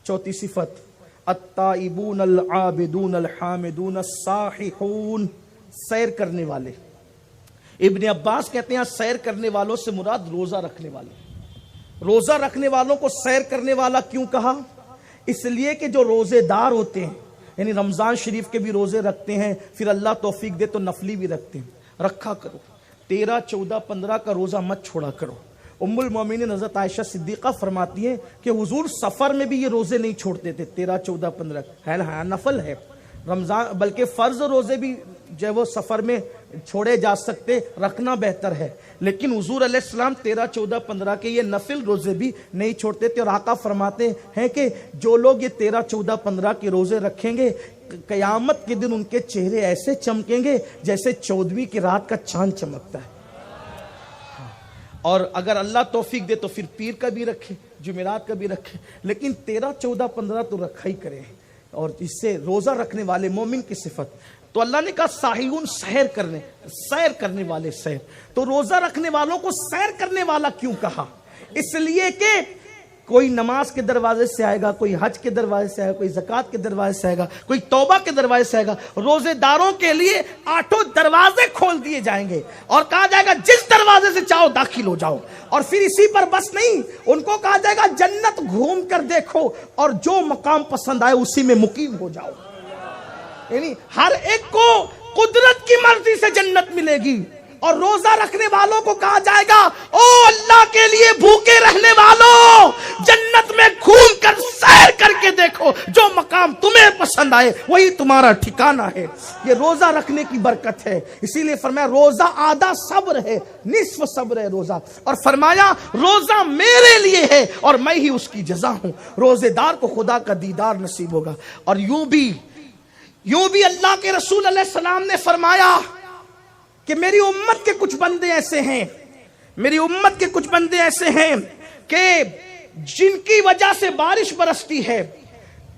چوتھی صفت التائبون العابدون الحامدون الساححون، سیر کرنے والے. ابن عباس کہتے ہیں سیر کرنے والوں سے مراد روزہ رکھنے والے. روزہ رکھنے والوں کو سیر کرنے والا کیوں کہا؟ اس لیے کہ جو روزے دار ہوتے ہیں، یعنی رمضان شریف کے بھی روزے رکھتے ہیں، پھر اللہ توفیق دے تو نفلی بھی رکھتے ہیں. رکھا کرو. 13, 14, 15 کا روزہ مت چھوڑا کرو. ام المومنین حضرت عائشہ صدیقہ فرماتی ہیں کہ حضور سفر میں بھی یہ روزے نہیں چھوڑتے تھے. 13, 14, 15 ہے نفل ہے. رمضان بلکہ فرض روزے بھی جو وہ سفر میں چھوڑے جا سکتے، رکھنا بہتر ہے. لیکن حضور علیہ السلام 13, 14, 15 کے یہ نفل روزے بھی نہیں چھوڑتے تھے. اور آقا فرماتے ہیں کہ جو لوگ یہ 13, 14, 15 کے روزے رکھیں گے، قیامت کے دن ان کے چہرے ایسے چمکیں گے جیسے 14ویں کی رات کا چاند چمکتا ہے. اور اگر اللہ توفیق دے تو پھر پیر کا بھی رکھے، جمعرات کا بھی رکھے، لیکن 13, 14, 15 تو رکھا ہی کرے. اور اس سے روزہ رکھنے والے مومن کی صفت. تو اللہ نے کہا ساحیون، سیر کرنے والے. سیر تو روزہ رکھنے والوں کو سیر کرنے والا کیوں کہا؟ اس لیے کہ کوئی نماز کے دروازے سے آئے گا، کوئی حج کے دروازے سے آئے گا، کوئی زکوٰۃ کے دروازے سے آئے گا، کوئی توبہ کے دروازے سے آئے گا۔ روزے داروں کے لیے 8 دروازے کھول دیے جائیں گے اور کہا جائے گا جس دروازے سے چاہو داخل ہو جاؤ۔ اور پھر اسی پر بس نہیں، ان کو کہا جائے گا جنت گھوم کر دیکھو اور جو مقام پسند آئے اسی میں مقیم ہو جاؤ۔ یعنی ہر ایک کو قدرت کی مرضی سے جنت ملے گی۔ اور روزہ رکھنے والوں کو کہا جائے گا او اللہ کے لیے بھوکے رہنے والوں، جنت میں گھوم کر سیر کر کے دیکھو، جو مقام تمہیں پسند آئے وہی تمہارا ٹھکانہ ہے۔ یہ روزہ رکھنے کی برکت ہے۔ اسی لیے فرمایا روزہ آدھا صبر ہے، نصف صبر ہے روزہ، اور فرمایا روزہ میرے لیے ہے اور میں ہی اس کی جزا ہوں۔ روزے دار کو خدا کا دیدار نصیب ہوگا۔ اور یوں بھی اللہ کے رسول علیہ السلام نے فرمایا کہ میری امت کے کچھ بندے ایسے ہیں کہ جن کی وجہ سے بارش برستی ہے،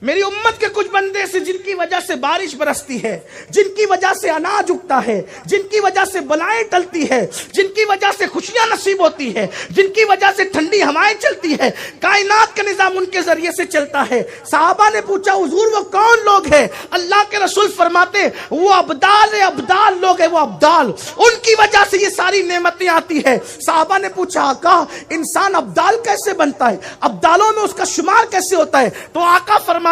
میری امت کے کچھ بندے سے جن کی وجہ سے بارش برستی ہے، جن کی وجہ سے اناج اگتا ہے، جن کی وجہ سے بلائیں ٹلتی ہے، جن کی وجہ سے خوشیاں نصیب ہوتی ہے، جن کی وجہ سے ٹھنڈی ہوائیں چلتی ہے، کائنات کا نظام ان کے ذریعے سے چلتا ہے۔ صحابہ نے پوچھا حضور وہ کون لوگ ہیں؟ اللہ کے رسول فرماتے وہ ابدال لوگ ہیں، وہ ابدال، ان کی وجہ سے یہ ساری نعمتیں آتی ہے۔ صحابہ نے پوچھا آقا انسان ابدال کیسے بنتا ہے، ابدالوں میں اس کا شمار کیسے ہوتا ہے؟ تو آقا فرماتے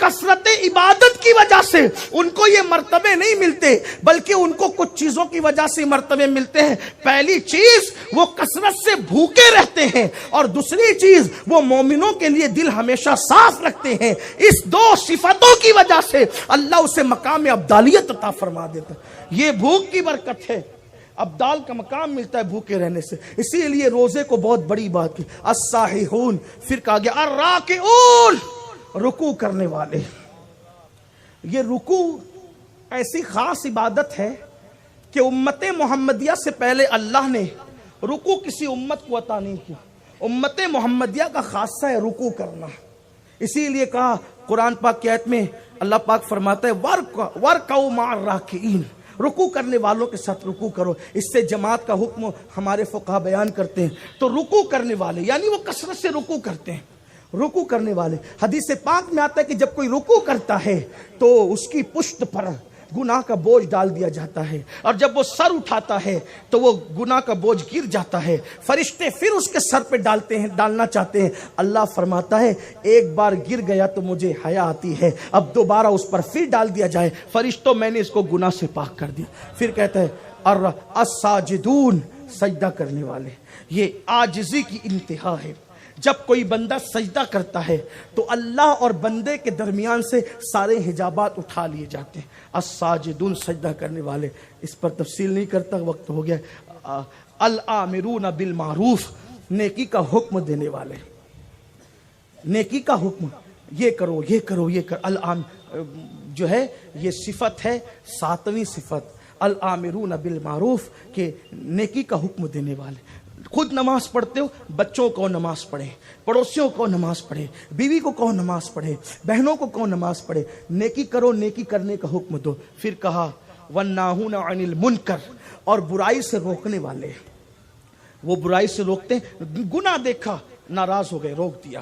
کثرت عبادت کی وجہ سے ان کو یہ مرتبے نہیں ملتے، بلکہ ان کو کچھ چیزوں کی وجہ سے مرتبے ملتے ہیں۔ پہلی چیز وہ کثرت سے بھوکے رہتے ہیں، اور دوسری چیز وہ مومنوں کے لیے دل ہمیشہ صاف رکھتے ہیں۔ اس 2 صفتوں کی وجہ سے اللہ اسے مقام ابدالیت عطا فرما دیتا ہے۔ یہ بھوک کی برکت ہے، ابدال کا مقام ملتا ہے بھوکے رہنے سے۔ اسی لیے روزے کو بہت بڑی بات کی۔ الصاححون، پھر کہا گیا الراکعون، رکوع کرنے والے۔ یہ رکوع ایسی خاص عبادت ہے کہ امت محمدیہ سے پہلے اللہ نے رکوع کسی امت کو عطا نہیں کیا۔ امت محمدیہ کا خاصہ ہے رکوع کرنا۔ اسی لیے کہا قرآن پاک کی آیت میں اللہ پاک فرماتا ہے وَارْكَعُوا مَعَ الرَّاكِعِينَ، رکوع کرنے والوں کے ساتھ رکوع کرو۔ اس سے جماعت کا حکم ہمارے فقہا بیان کرتے ہیں۔ تو رکوع کرنے والے یعنی وہ کثرت سے رکوع کرتے ہیں۔ رکوع کرنے والے، حدیث پاک میں آتا ہے کہ جب کوئی رکوع کرتا ہے تو اس کی پشت پر گناہ کا بوجھ ڈال دیا جاتا ہے، اور جب وہ سر اٹھاتا ہے تو وہ گناہ کا بوجھ گر جاتا ہے۔ فرشتے پھر اس کے سر پہ ڈالنا چاہتے ہیں۔ اللہ فرماتا ہے ایک بار گر گیا تو مجھے حیا آتی ہے، اب دوبارہ اس پر پھر ڈال دیا جائے۔ فرشتوں میں نے اس کو گناہ سے پاک کر دیا۔ پھر کہتا ہے الساجدون، سجدہ کرنے والے۔ یہ عاجزی کی انتہا ہے۔ جب کوئی بندہ سجدہ کرتا ہے تو اللہ اور بندے کے درمیان سے سارے حجابات اٹھا لیے جاتے ہیں۔ الساجدون، سجدہ کرنے والے۔ اس پر تفصیل نہیں کرتا، وقت ہو گیا۔ الآمرون بالمعروف، نیکی کا حکم دینے والے۔ نیکی کا حکم، یہ کرو یہ کرو یہ کرو۔ جو ہے یہ صفت ہے، 7ویں صفت، الآمرون بالمعروف، کہ نیکی کا حکم دینے والے۔ خود نماز پڑھتے ہو، بچوں کو نماز پڑھے، پڑوسیوں کو نماز پڑھے، بیوی کو کہو نماز پڑھے، بہنوں کو کہو نماز پڑھے، نیکی کرو، نیکی کرنے کا حکم دو۔ پھر کہا والناہون عن المنکر، اور برائی سے روکنے والے۔ وہ برائی سے روکتے ہیں، گناہ دیکھا ناراض ہو گئے، روک دیا،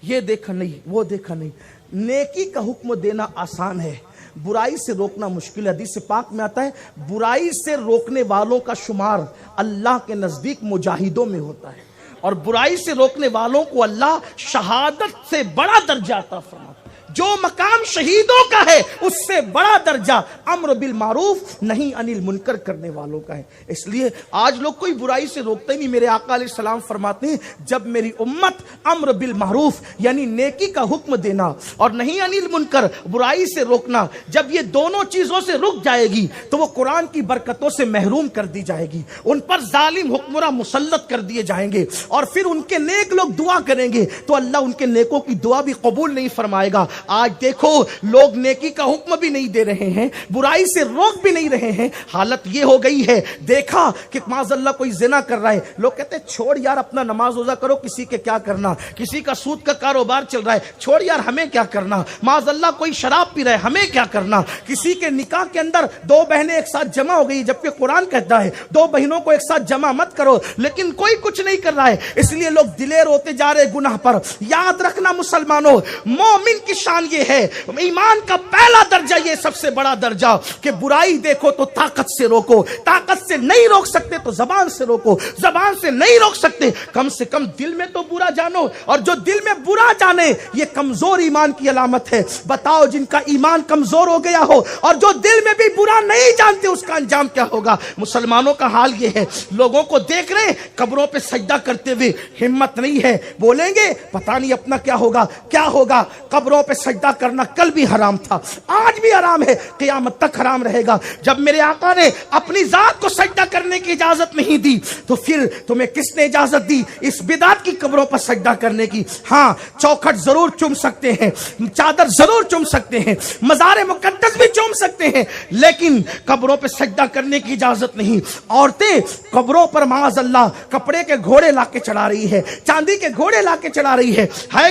یہ دیکھا نہیں وہ دیکھا نہیں۔ نیکی کا حکم دینا آسان ہے، برائی سے روکنا مشکل ہے۔ حدیث پاک میں آتا ہے برائی سے روکنے والوں کا شمار اللہ کے نزدیک مجاہدوں میں ہوتا ہے، اور برائی سے روکنے والوں کو اللہ شہادت سے بڑا درجہ عطا فرماتا ہے۔ جو مقام شہیدوں کا ہے اس سے بڑا درجہ امر بالمعروف نہیں انل منکر کرنے والوں کا ہے۔ اس لیے آج لوگ کوئی برائی سے روکتے نہیں۔ میرے آقا علیہ السلام فرماتے ہیں جب میری امت امر بالمعروف یعنی نیکی کا حکم دینا اور نہیں انل منکر برائی سے روکنا، جب یہ دونوں چیزوں سے رک جائے گی تو وہ قرآن کی برکتوں سے محروم کر دی جائے گی، ان پر ظالم حکمراں مسلط کر دیے جائیں گے، اور پھر ان کے نیک لوگ دعا کریں گے تو اللہ ان کے نیکوں کی دعا بھی قبول نہیں فرمائے گا۔ آج دیکھو لوگ نیکی کا حکم بھی نہیں دے رہے ہیں, برائی سے روک بھی نہیں رہے ہیں. حالت یہ ہو گئی ہے, دیکھا کہ معاذ اللہ کوئی زنا کر رہا ہے, لوگ کہتے ہیں چھوڑ یار اپنا نماز روزہ کرو, کسی کے کیا کرنا, کسی کا سود کا کاروبار چل رہا ہے, چھوڑ یار ہمیں کیا کرنا, معاذ اللہ کوئی شراب پی رہا ہے, ہمیں کیا کرنا, کسی کے نکاح کے اندر دو بہنیں ایک ساتھ جمع ہو گئی, جبکہ قرآن کہتا ہے دو بہنوں کو ایک ساتھ جمع مت کرو, لیکن کوئی کچھ نہیں کر رہا ہے, اس لیے لوگ دلیر ہوتے جا رہے گناہ پر. یاد رکھنا مسلمانوں, مومن کی شان یہ ہے, ایمان کا پہلا درجہ یہ سب سے بڑا درجہ کہ برائی دیکھو تو طاقت سے روکو, طاقت سے نہیں روک سکتے تو زبان سے روکو, زبان سے نہیں روک سکتے کم سے کم دل میں تو برا جانو, اور جو دل میں برا جانے یہ کمزور ایمان کی علامت ہے. بتاؤ جن کا ایمان کمزور ہو گیا ہو اور جو دل میں بھی برا نہیں جانتے اس کا انجام کیا ہوگا. مسلمانوں کا حال یہ ہے, لوگوں کو دیکھ رہے قبروں پہ سجدہ کرتے ہوئے, ہمت نہیں ہے, بولیں گے پتہ نہیں اپنا کیا ہوگا کیا ہوگا. قبروں پہ سجدہ کرنا کل بھی حرام تھا, آج بھی حرام ہے, قیامت تک حرام رہے گا. جب میرے آقا نے اپنی ذات کو سجدہ کرنے کی اجازت نہیں دی تو پھر تمہیں کس نے اجازت دی اس بدعت کی قبروں پر سجدہ کرنے کی؟ ہاں چوکھٹ ضرور چوم سکتے ہیں, چادر ضرور چوم سکتے ہیں, مزار مقدس بھی چوم سکتے ہیں, لیکن قبروں پہ سجدہ کرنے کی اجازت نہیں. عورتیں قبروں پر معاذ اللہ کپڑے کے گھوڑے لا کے چڑھا رہی ہے, چاندی کے گھوڑے لا کے چڑھا رہی ہے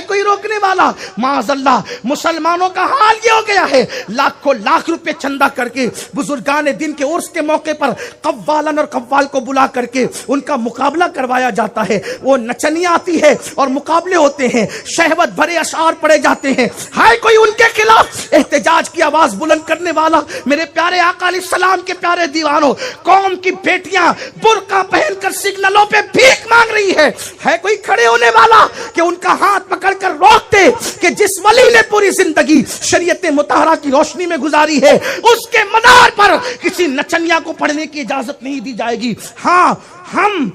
کوئی روکنے والا؟ معاذ اللہ مسلمانوں کا حال یہ ہو گیا ہے, لاکھوں لاکھ روپے چندہ کر کے بزرگان دن کے عرس کے موقع پر قوالن اور قوال کو بلا کر کے ان کا مقابلہ کروایا جاتا ہے. وہ نچنیاں آتی ہے اور مقابلے ہوتے ہیں, شہوت بھرے اشعار پڑے جاتے ہیں. کوئی ان کے خلاف احتجاج کی آواز بلند کرنے والا؟ میرے پیارے آقا علیہ السلام کے پیارے دیوانوں, قوم کی بیٹیاں برقع پہن کر سگنلوں پہ بھیک مانگ رہی ہے کوئی کھڑے ہونے والا کہ ان کا ہاتھ پکڑ کر روک دے کہ جس ولی نے پوری زندگی شریعت مطہرہ کی روشنی میں گزاری ہے اس کے مدار پر کسی نچنیا کو پڑھنے کی اجازت نہیں دی جائے گی. ہاں ہم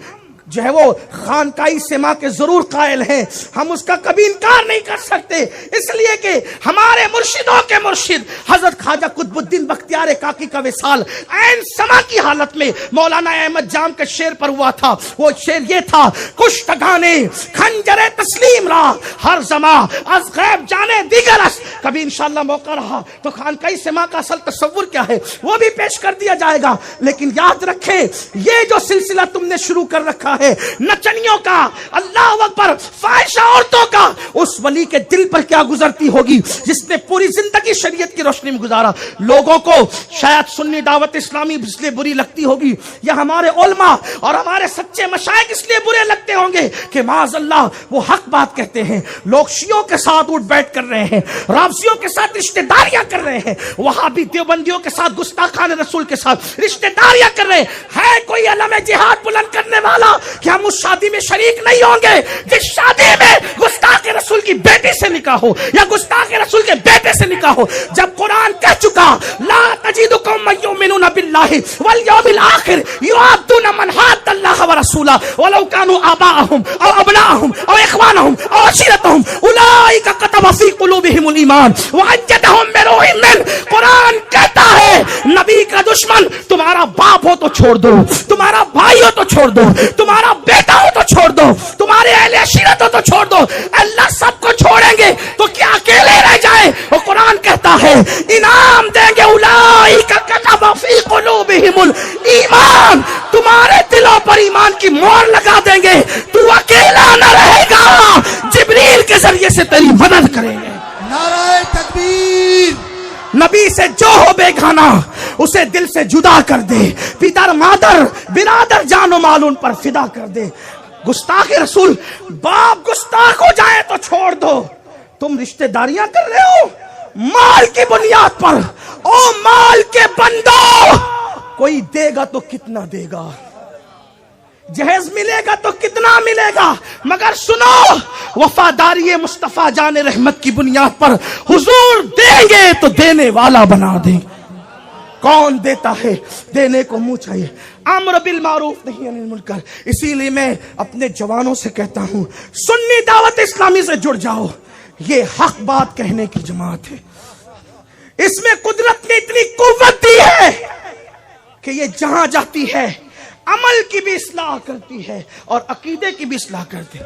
جو ہے وہ خانقاہی سما کے ضرور قائل ہیں, ہم اس کا کبھی انکار نہیں کر سکتے, اس لیے کہ ہمارے مرشدوں کے مرشد حضرت خواجہ قطب الدین بختیار کاکی کا وصال عین سما کی حالت میں مولانا احمد جام کے شعر پر ہوا تھا. وہ شعر یہ تھا, کشتگانے خنجر تسلیم را ہر زماں از غیب جانے دیگرس. کبھی انشاءاللہ موقع رہا تو خانقاہی سما کا اصل تصور کیا ہے وہ بھی پیش کر دیا جائے گا, لیکن یاد رکھیں یہ جو سلسلہ تم نے شروع کر رکھا ہے نچنیوں کا, اللہ اکبر, فاحشہ عورتوں کا, اس ولی کے دل پر کیا گزرتی ہوگی جس نے پوری زندگی شریعت کی روشنی میں گزارا. لوگوں کو شاید سنی دعوت اسلامی اس لیے بری لگتی ہوگی یا ہمارے علماء اور ہمارے سچے مشائخ اس لیے برے لگتے ہوں گے کہ معاذ اللہ وہ حق بات کہتے ہیں. لوگ شیعوں کے ساتھ اٹھ بیٹھ کر رہے ہیں, رافضیوں کے ساتھ رشتہ داریاں کر رہے ہیں, وہابی دیوبندیوں کے ساتھ گستاخان رسول کے ساتھ رشتہ داریاں کر رہے ہیں. کوئی علم جہاد بلند کرنے والا کہ ہم اس شادی میں شریک نہیں ہوں گے جس شادی میں گستاخ رسول کی بیٹی سے نکاح ہو یا گستاخ رسول کے بیٹے سے نکاح ہو؟ جب قرآن کہہ چکا لا تجد قوما یؤمنون باللہ والیوم الآخر یوادون من حاد اللہ ورسولہ ولو كانوا آباءهم او ابناءهم او اخوانهم او عشیرتهم اولئک كتب فی قلوبهم الایمان وأیدهم بروح منہ. قرآن کہتا ہے نبی کا دشمن تمہارا باپ ہو تو چھوڑ دو, تمہارا بھائی ہو تو چھوڑ دو, تمہارا بیٹا ہو تو چھوڑ دو, تمہارے اہل عشیرت ہو تو چھوڑ دو, اللہ سب کو چھوڑیں گے تو کیا اکیلے رہ جائیں؟ وہ قرآن کہتا ہے انعام دیں گے اولئک کتب فی قلوبہم الایمان, تمہارے دلوں پر ایمان کی مہر لگا دیں گے, تو اکیلا نہ رہے گا, جبریل کے ذریعے سے تیری مدد کریں گے. نعرہ تکبیر. نبی سے جو ہو بے گانا اسے دل سے جدا کر دے, پدر مادر برادر جان و مال ان پر فدا کر دے. گستاخ رسول باپ گستاخ ہو جائے تو چھوڑ دو, تم رشتہ داریاں کر رہے ہو مال کی بنیاد پر. او مال کے بندو, کوئی دے گا تو کتنا دے گا, جہیز ملے گا تو کتنا ملے گا, مگر سنو وفاداری مصطفیٰ جان رحمت کی بنیاد پر حضور دیں گے تو دینے والا بنا دیں. کون دیتا ہے؟ دینے کو منہ چاہیے, امر بالمعروف نہیں عن المنکر. اسی لیے میں اپنے جوانوں سے کہتا ہوں سنی دعوت اسلامی سے جڑ جاؤ, یہ حق بات کہنے کی جماعت ہے, اس میں قدرت نے اتنی قوت دی ہے کہ یہ جہاں جاتی ہے عمل کی بھی اصلاح کرتی ہے اور عقیدے کی بھی اصلاح کرتی ہے.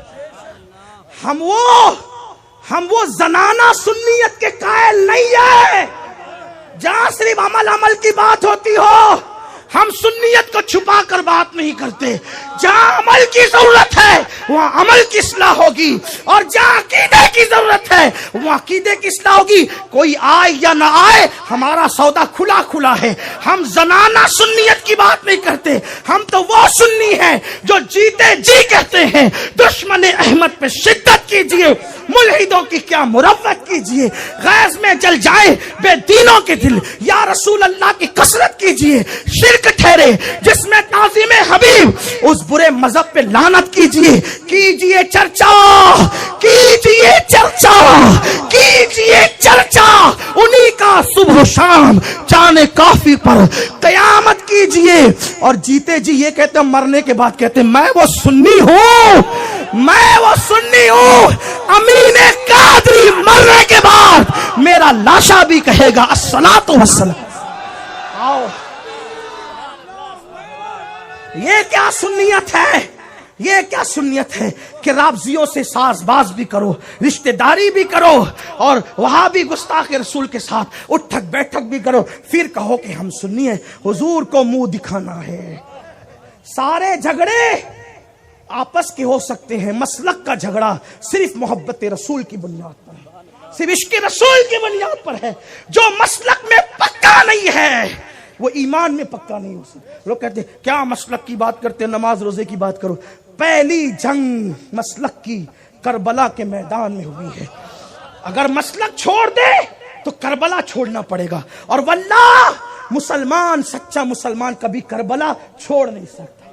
ہم وہ زنانہ سنیت کے قائل نہیں ہے جہاں صرف عمل کی بات ہوتی ہو. ہم سنیت کو چھپا کر بات نہیں کرتے. جہاں عمل کی ضرورت ہے وہاں عمل کی اصلاح ہوگی، اور جہاں عقیدے کی ضرورت ہے وہاں عقیدے کی اصلاح ہوگی. کوئی آئے یا نہ آئے ہمارا سودا کھلا کھلا ہے. ہم زنانہ سنیت کی بات نہیں کرتے. ہم تو وہ سنی ہیں جو جیتے جی کہتے ہیں دشمن احمد پہ شدت کیجئے، ملحدوں کی کیا مروت کیجئے، غیظ میں جل جائیں بے دینوں کے دل، یا رسول اللہ کی کثرت کیجئے. شرک ٹھہرے جس میں تعظیم حبیب، اس برے مذہب پہ لعنت کیجئے. کیجئے چرچا، کیجئے چرچا، کیجئے چرچا انہی کا صبح و شام جانے کافی پر قیامت کیجئے. اور جیتے جی یہ کہتے ہیں، مرنے کے بعد کہتے ہیں میں وہ سنی ہوں، میں وہ سنی ہوں. امین قادری مرنے کے بعد میرا لاشا بھی کہے گا الصلاۃ والسلام. آؤ، یہ کیا سنیت ہے، یہ کیا سنیت ہے کہ رابضیوں سے ساز باز بھی کرو، رشتہ داری بھی کرو، اور وہاں بھی گستاخ رسول کے ساتھ اٹھک بیٹھک بھی کرو، پھر کہو کہ ہم سنی ہیں. حضور کو منہ دکھانا ہے. سارے جھگڑے آپس کے ہو سکتے ہیں، مسلک کا جھگڑا صرف محبت رسول کی بنیاد پر ہے، صرف عشق رسول کی بنیاد پر ہے. جو مسلک میں پکا نہیں ہے وہ ایمان میں پکا نہیں ہو سکتا. لوگ کہتے ہیں کیا مسلک کی بات کرتے ہیں، نماز روزے کی بات کرو. پہلی جنگ مسلک کی کربلا کے میدان میں ہوئی ہے. اگر مسلک چھوڑ دے تو کربلا چھوڑنا پڑے گا، اور واللہ مسلمان، سچا مسلمان کبھی کربلا چھوڑ نہیں سکتا.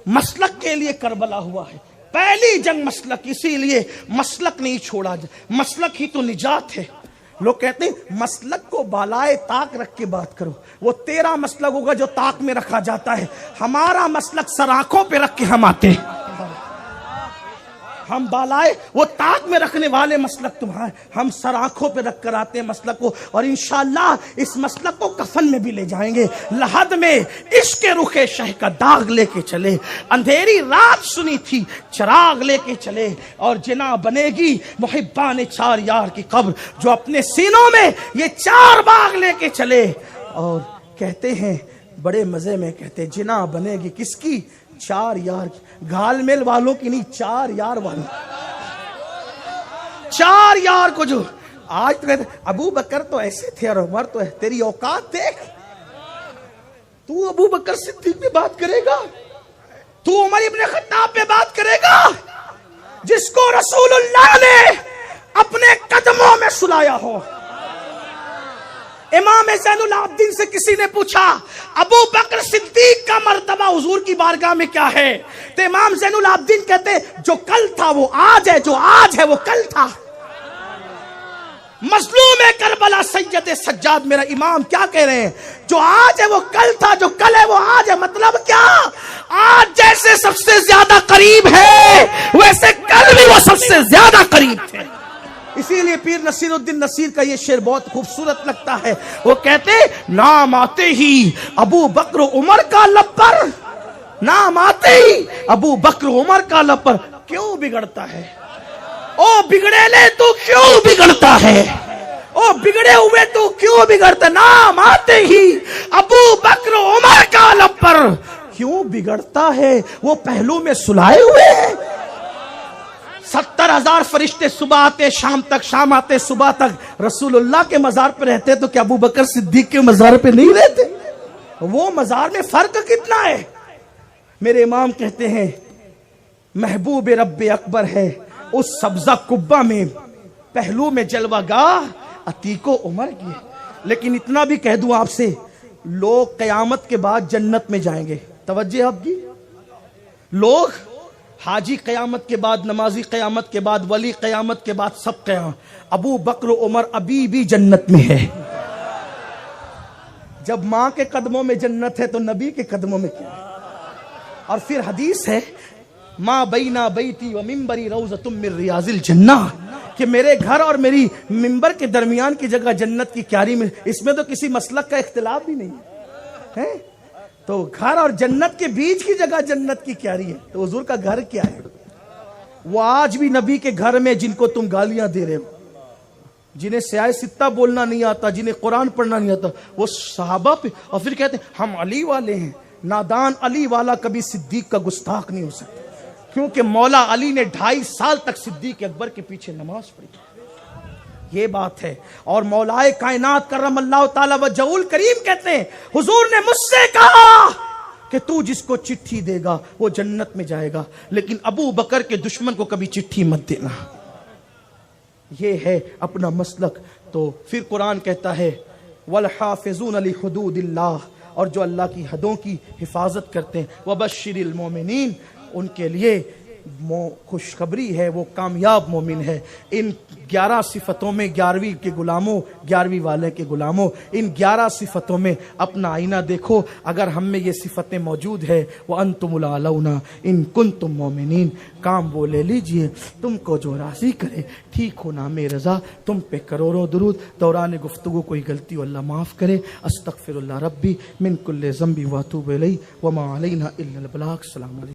مسلک کے لیے کربلا ہوا ہے، پہلی جنگ مسلک، اسی لیے مسلک نہیں چھوڑا جائے. مسلک ہی تو نجات ہے. لوگ کہتے ہیں مسلک کو بالائے طاق رکھ کے بات کرو. وہ تیرا مسلک ہوگا جو طاق میں رکھا جاتا ہے، ہمارا مسلک سراخوں پہ رکھ کے ہم آتے ہیں. ہم بالائے وہ طاق میں رکھنے والے مسلک تمہارے، ہم سراخوں پہ رکھ کر آتے ہیں مسلک کو. اور انشاءاللہ اس مسلک کو کفن میں بھی لے جائیں گے. لحد میں عشق رخ شہ کا داغ لے کے چلے، اندھیری رات سنی تھی چراغ لے کے چلے، اور جنا بنے گی محبان چار یار کی قبر جو اپنے سینوں میں یہ چار باغ لے کے چلے. اور کہتے ہیں بڑے مزے میں کہتے ہیں جنا بنے گی کس کی؟ چار یار کی. گھال میل والوں کی نہیں، چار یار والوں. چار یار کو جو آج تو کہتے ابو بکر تو ایسے تھے اور عمر تو ہے. تیری اوقات دیکھ، تو ابو بکر صدیق پہ بات کرے گا، تو عمر ابن خطاب پہ بات کرے گا جس کو رسول اللہ نے اپنے قدموں میں سلایا ہو. امام زین العابدین سے کسی نے پوچھا ابو بکر صدیق کا مرتبہ حضور کی بارگاہ میں کیا ہے؟ تو امام زین العابدین کہتے جو کل تھا وہ آج ہے، جو آج ہے وہ کل تھا. مظلوم کربلا سید سجاد میرا امام کیا کہہ رہے ہیں؟ جو آج ہے وہ کل تھا، جو کل ہے وہ آج ہے. مطلب کیا؟ آج جیسے سب سے زیادہ قریب ہے ویسے کل بھی وہ سب سے زیادہ قریب تھے. اسی لیے پیر نصیر الدین نصیر کا یہ شعر بہت خوبصورت لگتا ہے. وہ کہتے نام آتے ہی ابو بکر عمر کا لب پر، نام آتے ہی ابو بکر عمر کا لب پر کیوں بگڑتا ہے؟ او بگڑے لے تو کیوں بگڑتا ہے؟ او بگڑے ہوئے تو کیوں بگڑتا؟ نام آتے ہی ابو بکر عمر کا لب پر کیوں بگڑتا ہے؟ وہ پہلو میں سلائے ہوئے ہیں. 70,000 فرشتے صبح آتے شام تک، شام آتے صبح تک. رسول اللہ کے مزار پہ رہتے تو کیا ابو بکر صدیق کے مزار پہ نہیں رہتے؟ وہ مزار میں فرق کتنا ہے؟ میرے امام کہتے ہیں محبوب رب اکبر ہے اس سبزہ قبہ میں، پہلو میں جلوہ گاہ عتیق و عمر کی. لیکن اتنا بھی کہہ دوں آپ سے، لوگ قیامت کے بعد جنت میں جائیں گے. توجہ آپ کی، لوگ حاجی قیامت کے بعد، نمازی قیامت کے بعد، ولی قیامت کے بعد، سب قیامت. ابو بکر عمر ابھی بھی جنت میں ہے. جب ماں کے قدموں میں جنت ہے تو نبی کے قدموں میں کیا ہے؟ اور پھر حدیث ہے ماں بینا بیتی و ممبری روضۃ من ریاض الجنہ، کہ میرے گھر اور میری ممبر کے درمیان کی جگہ جنت کی کیاری میں. اس میں تو کسی مسلک کا اختلاف بھی نہیں ہے. تو گھر اور جنت کے بیچ کی جگہ جنت کی کیاری ہے. تو حضور کا گھر کیا ہے؟ وہ آج بھی نبی کے گھر میں جن کو تم گالیاں دے رہے ہو، جنہیں سیاہ ستہ بولنا نہیں آتا، جنہیں قرآن پڑھنا نہیں آتا، وہ صحابہ پہ، اور پھر کہتے ہیں ہم علی والے ہیں۔ نادان علی والا کبھی صدیق کا گستاخ نہیں ہو سکتا، کیونکہ مولا علی نے 2.5 سال تک صدیق اکبر کے پیچھے نماز پڑھی، یہ بات ہے۔ اور مولائے کائنات کرم اللہ تعالی وجہہ الکریم کہتے ہیں حضور نے مجھ سے کہا کہ تو جس کو چٹھی دے گا وہ جنت میں جائے گا، لیکن ابو بکر کے دشمن کو کبھی چٹھی مت دینا۔ یہ ہے اپنا مسلک۔ تو پھر قرآن کہتا ہے والحافظون لحدود اللہ، اور جو اللہ کی حدوں کی حفاظت کرتے ہیں، وبشر المومنین، ان کے لیے خوشخبری ہے، وہ کامیاب مومن ہے۔ ان 11 صفتوں میں 11ویں کے غلاموں، 11ویں والے کے غلاموں، ان 11 صفتوں میں اپنا آئینہ دیکھو، اگر ہم میں یہ صفتیں موجود ہے وَأَنْتُمُ الْأَعْلَوْنَ إِن كُنتُم مُؤْمِنِينَ، کام وہ لے لیجئے، تم کو جو راضی کرے، ٹھیک ہو نام رضا، تم پہ کروڑوں درود۔ دوران گفتگو کوئی غلطی ہو اللہ معاف کرے۔ استغفر اللہ ربی من کل ذنب واتوب الیہ وما علینا الا البلاغ۔ السلام علیکم۔